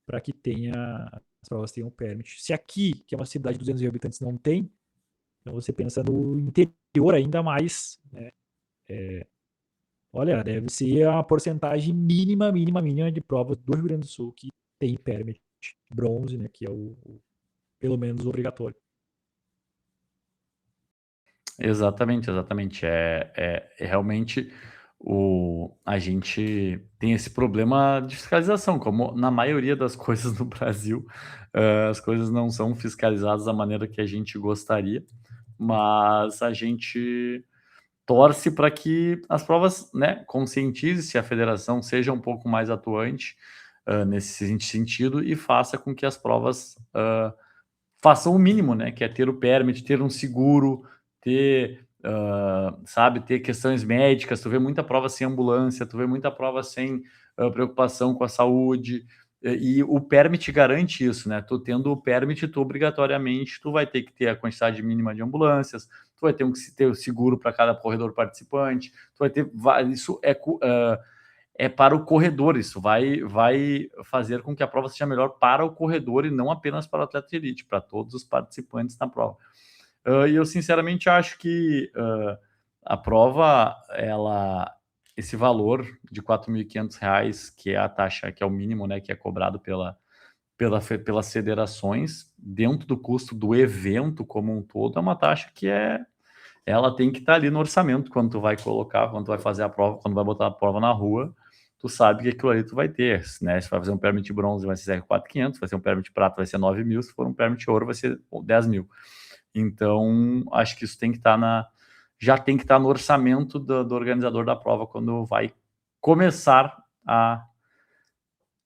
para que as provas tenham permit. Se aqui, que é uma cidade de 200 mil habitantes, não tem, então você pensa no interior ainda mais, né? Olha, deve ser a porcentagem mínima de provas do Rio Grande do Sul que tem permit bronze, né? Que é o pelo menos obrigatório. Exatamente. Realmente a gente tem esse problema de fiscalização, como na maioria das coisas no Brasil, as coisas não são fiscalizadas da maneira que a gente gostaria, mas a gente torce para que as provas, né, conscientize-se, a federação seja um pouco mais atuante nesse sentido e faça com que as provas façam o mínimo, né, que é ter o permit, ter um seguro, ter, ter questões médicas. Tu vê muita prova sem ambulância, tu vê muita prova sem preocupação com a saúde, e o permit garante isso, né? Tu tendo o permit, tu obrigatoriamente tu vai ter que ter a quantidade mínima de ambulâncias, tu vai ter que ter o seguro para cada corredor participante, tu vai ter isso é para o corredor, isso vai fazer com que a prova seja melhor para o corredor e não apenas para o atleta de elite, para todos os participantes na prova. E eu sinceramente acho que a prova, esse valor de R$ 4.500, que é a taxa, que é o mínimo, né, que é cobrado pelas federações, dentro do custo do evento como um todo, é uma taxa que ela tem que estar ali no orçamento quando tu vai colocar, quando tu vai fazer a prova, quando vai botar a prova na rua, tu sabe que aquilo ali tu vai ter, né? Se vai fazer um permit bronze vai ser 4.500, vai ser um permit prata vai ser 9.000, se for um permit ouro vai ser 10.000. Então, acho que isso tem que estar já tem que estar no orçamento do organizador da prova quando vai começar a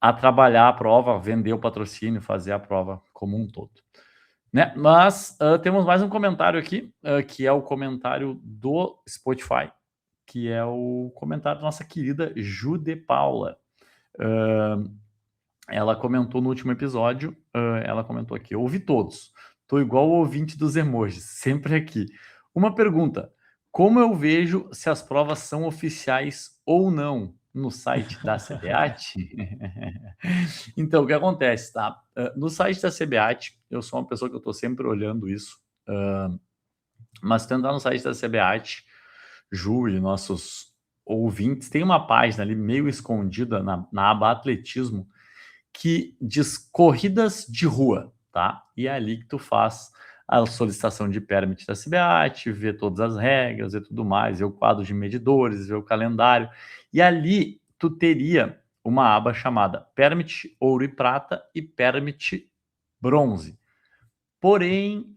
a trabalhar a prova, vender o patrocínio, fazer a prova como um todo. Né? Mas temos mais um comentário aqui, que é o comentário do Spotify, que é o comentário da nossa querida Ju de Paula. Ela comentou no último episódio, ela comentou aqui, ouvi todos, tô igual o ouvinte dos emojis, sempre aqui. Uma pergunta, como eu vejo se as provas são oficiais ou não no site da CBAT? Então, o que acontece, tá? No site da CBAT, eu sou uma pessoa que eu estou sempre olhando isso, mas tendo lá no site da CBAT, Ju e nossos ouvintes, tem uma página ali meio escondida na aba atletismo, que diz corridas de rua, tá? E é ali que tu faz a solicitação de permit da CBAT, vê todas as regras e tudo mais, vê o quadro de medidores, vê o calendário. E ali tu teria uma aba chamada Permit Ouro e Prata e Permit Bronze. Porém,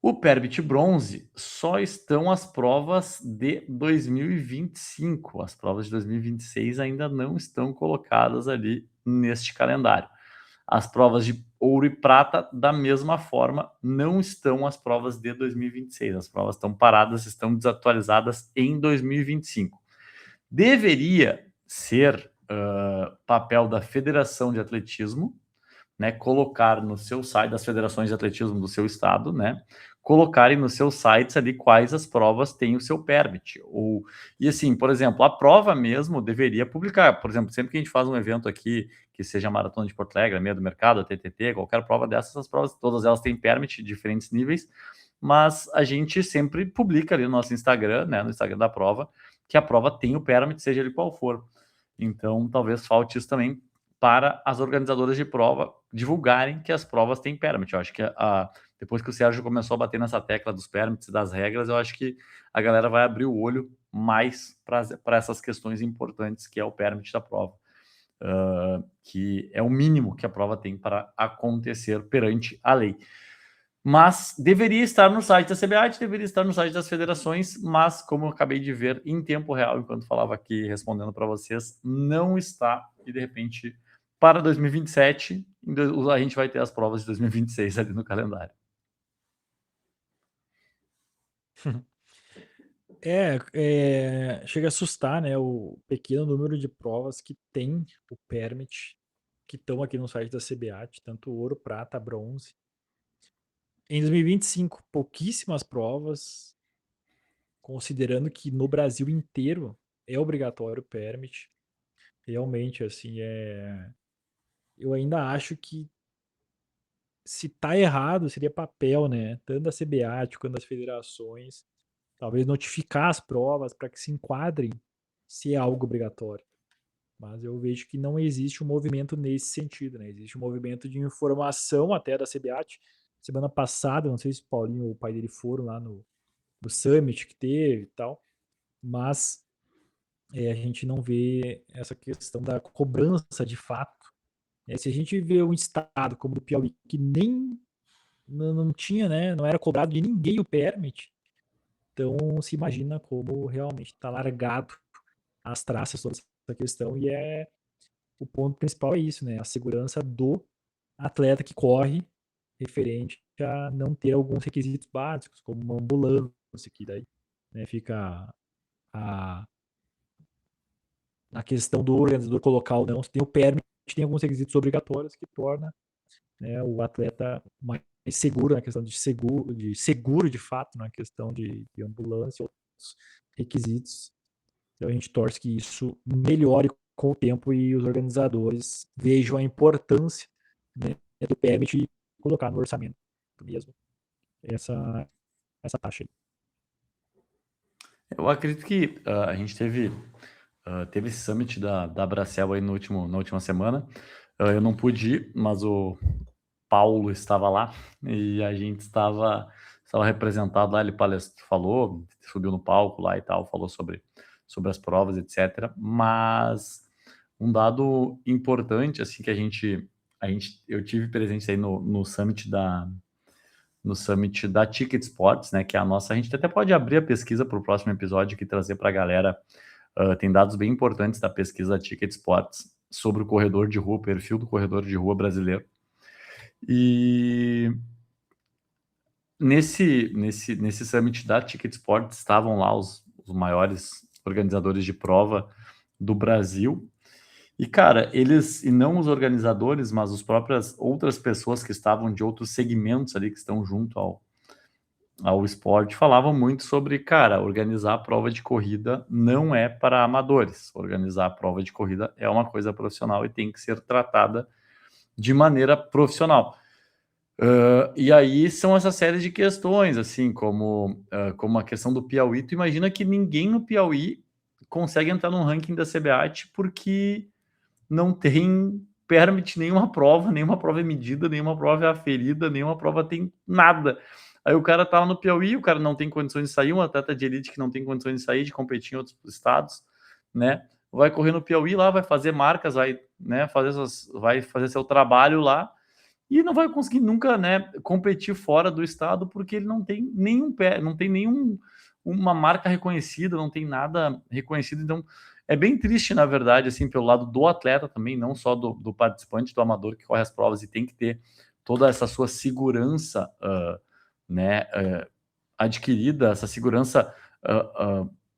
o Permit Bronze só estão as provas de 2025. As provas de 2026 ainda não estão colocadas ali neste calendário. As provas de ouro e prata, da mesma forma, não estão as provas de 2026. As provas estão paradas, estão desatualizadas em 2025. Deveria ser papel da Federação de Atletismo, né, colocar no seu site, das federações de atletismo do seu estado, né, colocarem nos seus sites ali quais as provas têm o seu permit. E assim, por exemplo, a prova mesmo deveria publicar. Por exemplo, sempre que a gente faz um evento aqui, que seja a Maratona de Porto Alegre, a Meia do Mercado, a TTT, qualquer prova dessas, as provas, todas elas têm permit de diferentes níveis, mas a gente sempre publica ali no nosso Instagram, né, no Instagram da prova, que a prova tem o permit, seja ele qual for. Então, talvez falte isso também para as organizadoras de prova divulgarem que as provas têm permit. Eu acho que depois que o Sérgio começou a bater nessa tecla dos permits e das regras, eu acho que a galera vai abrir o olho mais para essas questões importantes, que é o permit da prova, que é o mínimo que a prova tem para acontecer perante a lei. Mas deveria estar no site da CBAT, deveria estar no site das federações, mas como eu acabei de ver em tempo real, enquanto falava aqui respondendo para vocês, não está. E de repente, para 2027, a gente vai ter as provas de 2026 ali no calendário. Chega a assustar, né, o pequeno número de provas que tem o permit, que estão aqui no site da CBAT, tanto ouro, prata, bronze. Em 2025, pouquíssimas provas, considerando que no Brasil inteiro é obrigatório o permit. Realmente, assim, eu ainda acho que se tá errado, seria papel, né, tanto da CBAT quanto das federações, talvez notificar as provas para que se enquadrem se é algo obrigatório. Mas eu vejo que não existe um movimento nesse sentido, né? Existe um movimento de informação até da CBAT. Semana passada, não sei se o Paulinho ou o pai dele foram lá no Summit que teve e tal, mas a gente não vê essa questão da cobrança de fato. Se a gente vê um estado como o Piauí, que nem não tinha, né, não era cobrado de ninguém o permit, então se imagina como realmente está largado as traças toda essa questão, e o ponto principal é isso, né, a segurança do atleta que corre referente a não ter alguns requisitos básicos, como uma ambulância, que daí, né, fica a questão do organizador colocar ou não, se tem o permit, tem alguns requisitos obrigatórios que torna, né, o atleta mais seguro na questão de seguro de fato, na questão de ambulância, outros requisitos. Então a gente torce que isso melhore com o tempo e os organizadores vejam a importância, né, do permit e colocar no orçamento mesmo essa taxa aí. Eu acredito que a gente teve esse summit da Bracel aí na última semana. Eu não pude ir, mas o Paulo estava lá e a gente estava representado lá. Ele falou, subiu no palco lá e tal, falou sobre as provas, etc. Mas um dado importante, assim, que eu tive presente aí no summit da Ticket Sports, né, que é a nossa. A gente até pode abrir a pesquisa para o próximo episódio aqui, trazer para a galera Tem dados bem importantes da pesquisa da Ticket Sports sobre o corredor de rua, o perfil do corredor de rua brasileiro. E nesse summit da Ticket Sports estavam lá os maiores organizadores de prova do Brasil. E, cara, eles, e não os organizadores, mas as próprias outras pessoas que estavam de outros segmentos ali, que estão junto ao esporte, falavam muito sobre, cara, organizar a prova de corrida não é para amadores. Organizar a prova de corrida é uma coisa profissional e tem que ser tratada de maneira profissional. E aí são essa série de questões, assim, como a questão do Piauí. Tu imagina que ninguém no Piauí consegue entrar no ranking da CBAT porque não tem permite nenhuma prova é medida, nenhuma prova é aferida, nenhuma prova tem nada. Aí o cara tá lá no Piauí, o cara não tem condições de sair, um atleta de elite que não tem condições de sair, de competir em outros estados, né? Vai correr no Piauí lá, vai fazer marcas, vai, né, vai fazer seu trabalho lá e não vai conseguir nunca, né, competir fora do estado porque ele não tem nenhum pé, não tem nenhum uma marca reconhecida, não tem nada reconhecido, então é bem triste, na verdade, assim, pelo lado do atleta também, não só do participante, do amador que corre as provas e tem que ter toda essa sua segurança, né, adquirida, essa segurança,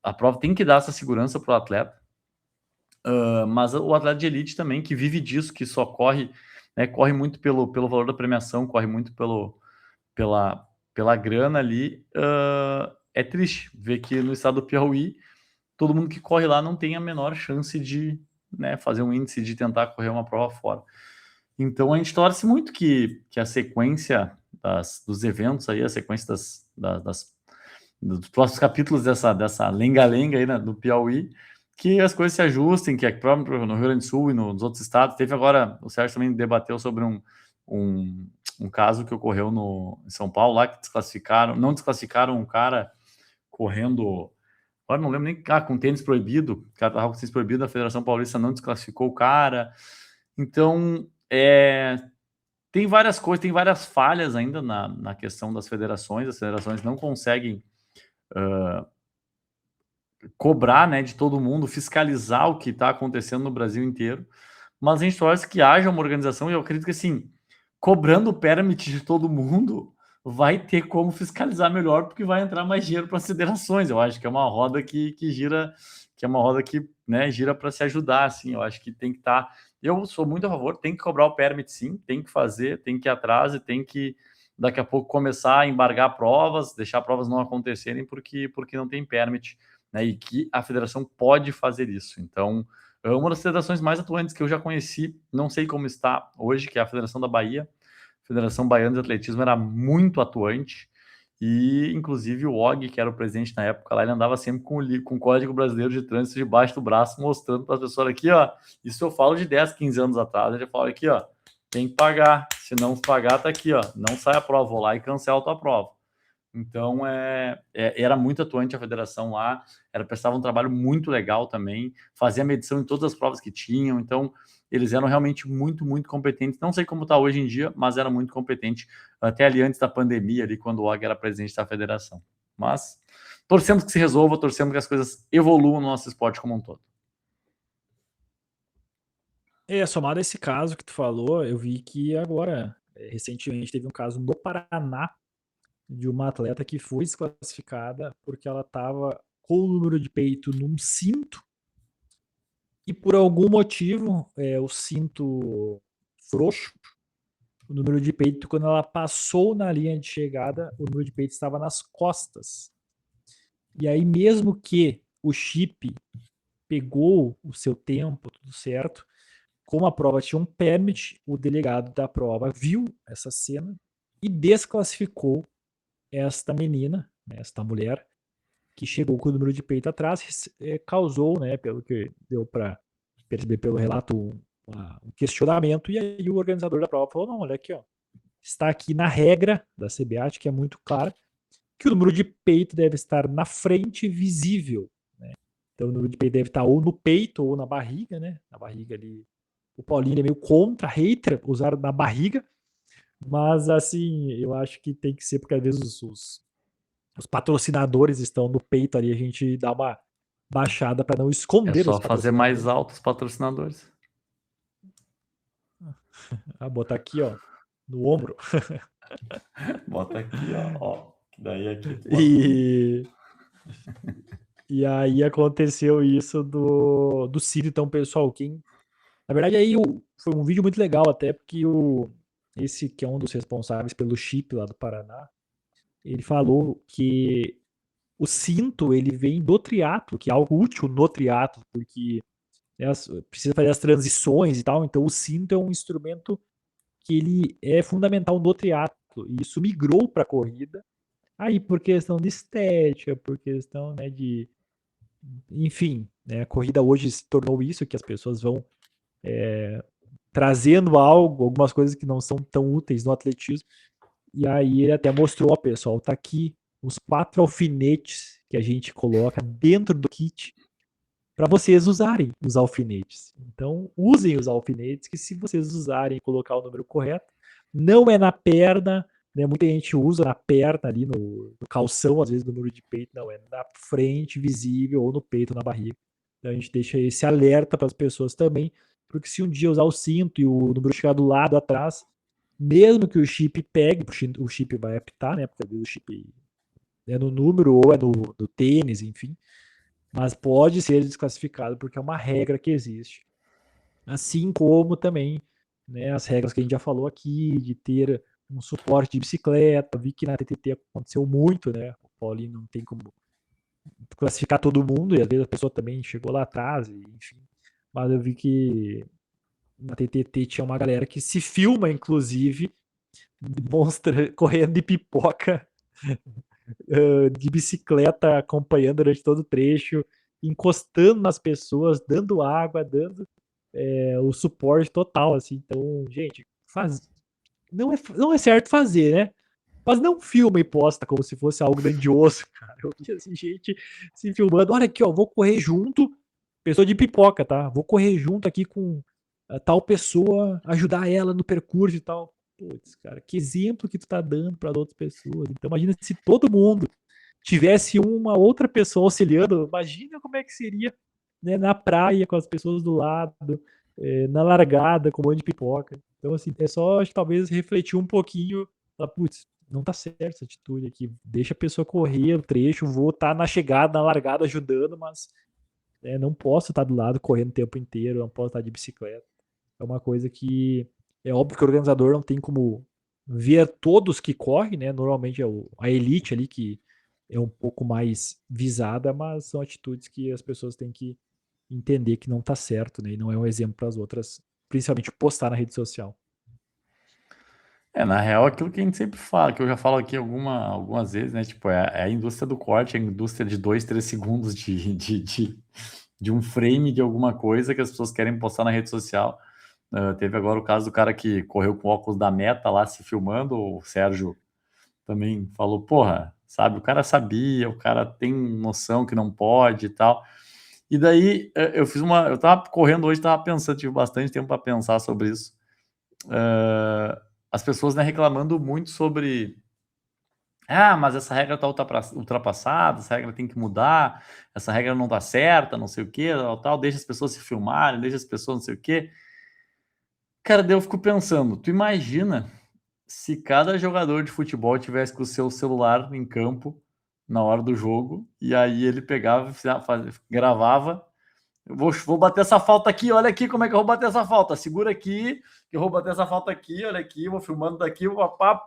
a prova tem que dar essa segurança para o atleta, mas o atleta de elite também, que vive disso, que só corre, né, corre muito pelo valor da premiação, corre muito pela grana ali, é triste ver que no estado do Piauí todo mundo que corre lá não tem a menor chance de, né, fazer um índice de tentar correr uma prova fora. Então a gente torce muito que a sequência dos eventos aí, a sequência dos próximos capítulos dessa lenga-lenga aí, né, do Piauí, que as coisas se ajustem, que no Rio Grande do Sul e nos outros estados. Teve agora, o Sérgio também debateu sobre um caso que ocorreu em São Paulo, lá que não desclassicaram um cara correndo. Agora não lembro nem. Com tênis proibido. O cara tava com tênis proibido, a Federação Paulista não desclassificou o cara. Então, tem várias coisas, tem várias falhas ainda na questão das federações. As federações não conseguem cobrar, né, de todo mundo, fiscalizar o que está acontecendo no Brasil inteiro. Mas a gente torce que haja uma organização, e eu acredito que, assim, cobrando o permit de todo mundo, vai ter como fiscalizar melhor, porque vai entrar mais dinheiro para as federações. Eu acho que é uma roda que gira, que é uma roda que, né, gira para se ajudar, assim. Eu acho que tem que estar. Eu sou muito a favor, tem que cobrar o permit, sim, tem que fazer, tem que ir atrás e tem que daqui a pouco começar a embargar provas, deixar provas não acontecerem porque não tem permit, né? E que a federação pode fazer isso. Então, é uma das federações mais atuantes que eu já conheci, não sei como está hoje, que é a Federação da Bahia. A Federação Baiana de Atletismo era muito atuante e, inclusive, o Og, que era o presidente na época lá, ele andava sempre com o Código Brasileiro de Trânsito debaixo do braço, mostrando para as pessoas aqui, ó, isso eu falo de 10, 15 anos atrás, ele fala aqui, ó, tem que pagar, se não pagar, tá aqui, ó, não sai a prova, vou lá e cancela a tua prova. Então, era muito atuante a federação lá, prestava um trabalho muito legal também, fazia medição em todas as provas que tinham, então eles eram realmente muito, muito competentes. Não sei como está hoje em dia, mas era muito competente, até ali antes da pandemia, ali quando o Og era presidente da federação. Mas torcemos que se resolva, torcemos que as coisas evoluam no nosso esporte como um todo. Somado a esse caso que tu falou, eu vi que agora, recentemente, teve um caso no Paraná de uma atleta que foi desclassificada porque ela estava com o número de peito num cinto e por algum motivo o cinto frouxo, o número de peito, quando ela passou na linha de chegada, o número de peito estava nas costas. E aí, mesmo que o chip pegou o seu tempo, tudo certo, como a prova tinha um permit, o delegado da prova viu essa cena e desclassificou esta menina, né, esta mulher, que chegou com o número de peito atrás, causou, né, pelo que deu para perceber pelo relato, um questionamento, e aí o organizador da prova falou, não, olha aqui, ó, está aqui na regra da CBAT, que é muito clara, que o número de peito deve estar na frente, visível, né? Então o número de peito deve estar ou no peito ou na barriga, né? Na barriga ali. O Paulinho é meio contra, hater, usar na barriga, mas assim, eu acho que tem que ser, porque às vezes os patrocinadores estão no peito ali, a gente dá baixada para não É esconder os só fazer mais patrocinadores. altos patrocinadores. Botar aqui, ó, no ombro. Bota aqui, ó. Daí aqui tu bota. E, e aí aconteceu isso do Ciro. Então, pessoal, na verdade, aí foi um vídeo muito legal até, porque esse que é um dos responsáveis pelo chip lá do Paraná, ele falou que o cinto, ele vem do triatlo, que é algo útil no triatlo, porque né, precisa fazer as transições e tal, então o cinto é um instrumento que ele é fundamental no triatlo, e isso migrou para a corrida, aí por questão de estética, por questão, né, enfim, né, a corrida hoje se tornou isso, que as pessoas vão trazendo algumas coisas que não são tão úteis no atletismo. E aí ele até mostrou, ó, pessoal, tá aqui os 4 alfinetes que a gente coloca dentro do kit para vocês usarem os alfinetes. Então, usem os alfinetes, que se vocês usarem e colocar o número correto, não é na perna, né? Muita gente usa na perna ali no calção, às vezes no número de peito, não, é na frente, visível, ou no peito, na barriga. Então a gente deixa esse alerta para as pessoas também, porque se um dia usar o cinto e o número chegar do lado atrás, mesmo que o chip pegue, o chip vai apitar, né? Porque às vezes o chip é no número ou é no tênis, enfim, mas pode ser desclassificado porque é uma regra que existe. Assim como também, né, as regras que a gente já falou aqui, de ter um suporte de bicicleta. Vi que na TTT aconteceu muito, né? O Paulinho não tem como classificar todo mundo, e às vezes a pessoa também chegou lá atrás, enfim. Mas eu vi que na TTT tinha uma galera que se filma, inclusive, mostra correndo de pipoca, de bicicleta, acompanhando durante todo o trecho, encostando nas pessoas, dando água, dando o suporte total, assim. Então, gente, não é certo fazer, né? Mas não filma e posta como se fosse algo grandioso, cara. Eu vi assim, gente se filmando. Olha aqui, ó, vou correr junto. Pessoa de pipoca, tá? Vou correr junto aqui com a tal pessoa, ajudar ela no percurso e tal. Putz, cara, que exemplo que tu tá dando para outras pessoas. Então, imagina se todo mundo tivesse uma outra pessoa auxiliando. Imagina como é que seria, né, na praia, com as pessoas do lado, na largada, com um monte de pipoca. Então, assim, é só, acho que talvez refletir um pouquinho. Falar, putz, não tá certo essa atitude aqui. Deixa a pessoa correr o trecho, vou estar na chegada, na largada ajudando, mas não posso estar do lado correndo o tempo inteiro, não posso estar de bicicleta. É uma coisa que é óbvio que o organizador não tem como ver todos que correm, né? Normalmente é a elite ali que é um pouco mais visada, mas são atitudes que as pessoas têm que entender que não tá certo, né? E não é um exemplo para as outras, principalmente postar na rede social. Na real, aquilo que a gente sempre fala, que eu já falo aqui algumas vezes, né? Tipo, é a indústria do corte, a indústria de 2, 3 segundos de um frame de alguma coisa que as pessoas querem postar na rede social. Teve agora o caso do cara que correu com óculos da Meta lá se filmando, o Sérgio também falou, porra, sabe, o cara sabia, o cara tem noção que não pode e tal. E daí eu tava correndo hoje, tava pensando, tive bastante tempo para pensar sobre isso. As pessoas, né, reclamando muito sobre mas essa regra tá ultrapassada, essa regra tem que mudar, essa regra não tá certa, não sei o que, tal, deixa as pessoas se filmarem, deixa as pessoas não sei o que. Cara, daí eu fico pensando, tu imagina se cada jogador de futebol tivesse com o seu celular em campo na hora do jogo, e aí ele pegava, gravava, vou bater essa falta aqui, olha aqui como é que eu vou bater essa falta, segura aqui, que eu vou bater essa falta aqui, olha aqui, vou filmando daqui,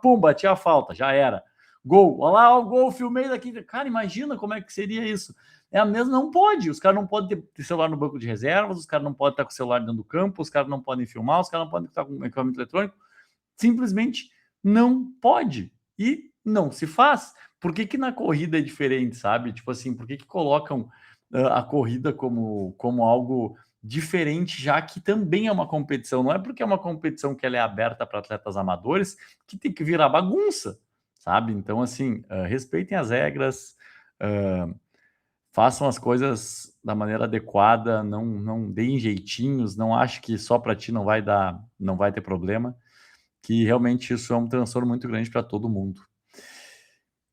pum, bati a falta, já era. Gol, olha lá, o gol, filmei daqui. Cara, imagina como é que seria isso. É a mesma, não pode. Os caras não podem ter celular no banco de reservas, os caras não podem estar com o celular dentro do campo, os caras não podem filmar, os caras não podem estar com equipamento eletrônico. Simplesmente não pode. E não se faz. Por que na corrida é diferente, sabe? Tipo assim, por que colocam a corrida como algo diferente, já que também é uma competição? Não é porque é uma competição que ela é aberta para atletas amadores que tem que virar bagunça, sabe? Então, assim, respeitem as regras, façam as coisas da maneira adequada, não deem jeitinhos, não acho que só para ti não vai ter problema, que realmente isso é um transtorno muito grande para todo mundo.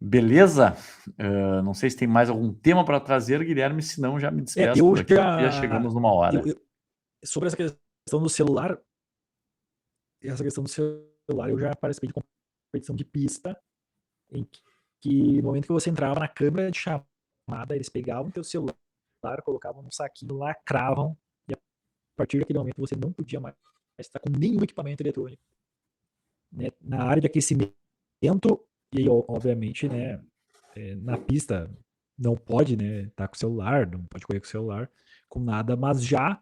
Beleza? Não sei se tem mais algum tema para trazer, Guilherme, senão já me despeço por aqui, porque já chegamos numa hora. Sobre essa questão do celular, eu já participei de competição de pista, em que no momento que você entrava na câmera de chamada, eles pegavam teu celular, colocavam num saquinho, lacravam, e a partir daquele momento você não podia mais estar com nenhum equipamento eletrônico, né? Na área de aquecimento, e aí, obviamente, né, na pista não pode, né, estar com o celular, não pode correr com o celular, com nada, mas já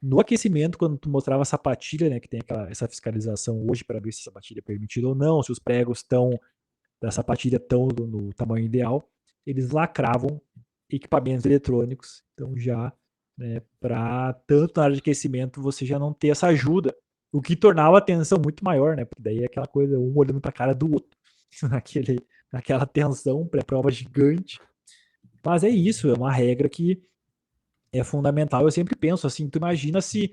no aquecimento, quando tu mostrava a sapatilha, né, que tem essa fiscalização hoje para ver se a sapatilha é permitida ou não, se os pregos da sapatilha estão no tamanho ideal, eles lacravam equipamentos eletrônicos. Então já, né, para tanto na área de aquecimento você já não ter essa ajuda, o que tornava a tensão muito maior, né? Porque daí é aquela coisa, um olhando para a cara do outro, naquela tensão, pré-prova gigante. Mas é isso, é uma regra que é fundamental. Eu sempre penso assim, tu imagina se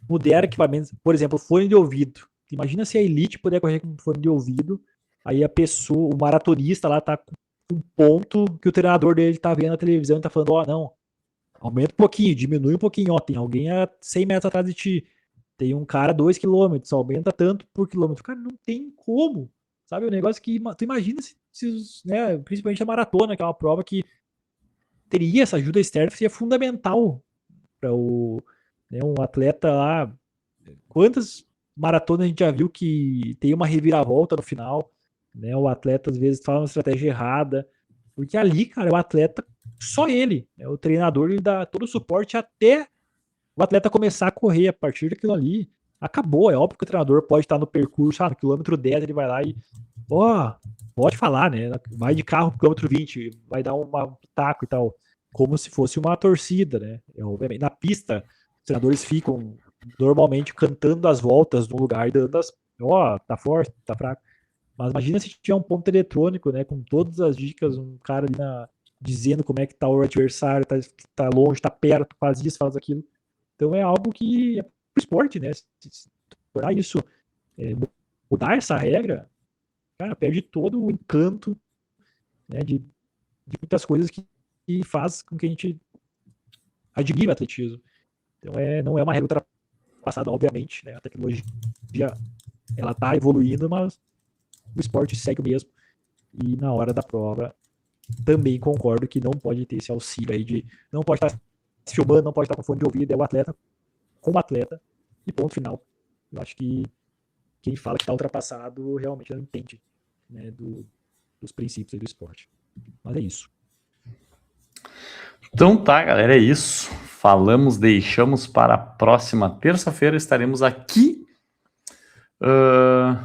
puder equipamentos, por exemplo, fone de ouvido. Imagina se a elite puder correr com fone de ouvido, aí a pessoa, o maratonista lá tá com um ponto que o treinador dele tá vendo na televisão e tá falando, não, aumenta um pouquinho, diminui um pouquinho, tem alguém a 100 metros atrás de ti, tem um cara a 2 km, aumenta tanto por quilômetro. Cara, não tem como, sabe? O negócio que, tu imagina se né, principalmente a maratona, que é uma prova que teria essa ajuda externa, seria fundamental para né, um atleta lá. Quantas maratonas a gente já viu que tem uma reviravolta no final, né? O atleta às vezes fala uma estratégia errada, porque ali, cara, o atleta, só ele, né? O treinador, ele dá todo o suporte até o atleta começar a correr. A partir daquilo ali, acabou. É óbvio que o treinador pode estar no percurso, no quilômetro 10 ele vai lá e, pode falar, né? Vai de carro pro quilômetro 20, vai dar um taco e tal, como se fosse uma torcida, né? Obviamente, na pista, os treinadores ficam normalmente cantando as voltas no lugar, dando tá forte, tá fraco. Mas imagina se tiver um ponto eletrônico, né, com todas as dicas, um cara ali dizendo como é que tá o adversário, tá longe, tá perto, faz isso, faz aquilo. Então é algo que é pro esporte, né? Se tornar isso, mudar essa regra, cara, perde todo o encanto, né, de muitas coisas que faz com que a gente admire o atletismo. Então não é uma regra ultrapassada, obviamente, né? A tecnologia ela tá evoluindo, mas o esporte segue o mesmo. E na hora da prova também concordo que não pode ter esse auxílio aí de não pode estar se filmando, não pode estar com fone de ouvido, é o atleta como atleta e ponto final. Eu acho que quem fala que está ultrapassado realmente não entende, né, dos princípios do esporte. Mas é isso. Então tá, galera, é isso. Falamos, deixamos para a próxima terça-feira. Estaremos aqui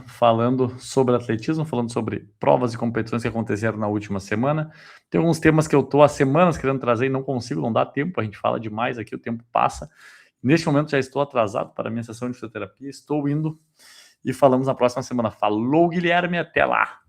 falando sobre atletismo, falando sobre provas e competições que aconteceram na última semana. Tem alguns temas que eu estou há semanas querendo trazer e não consigo, não dá tempo, a gente fala demais aqui, o tempo passa. Neste momento já estou atrasado para a minha sessão de fisioterapia, estou indo e falamos na próxima semana. Falou, Guilherme, até lá!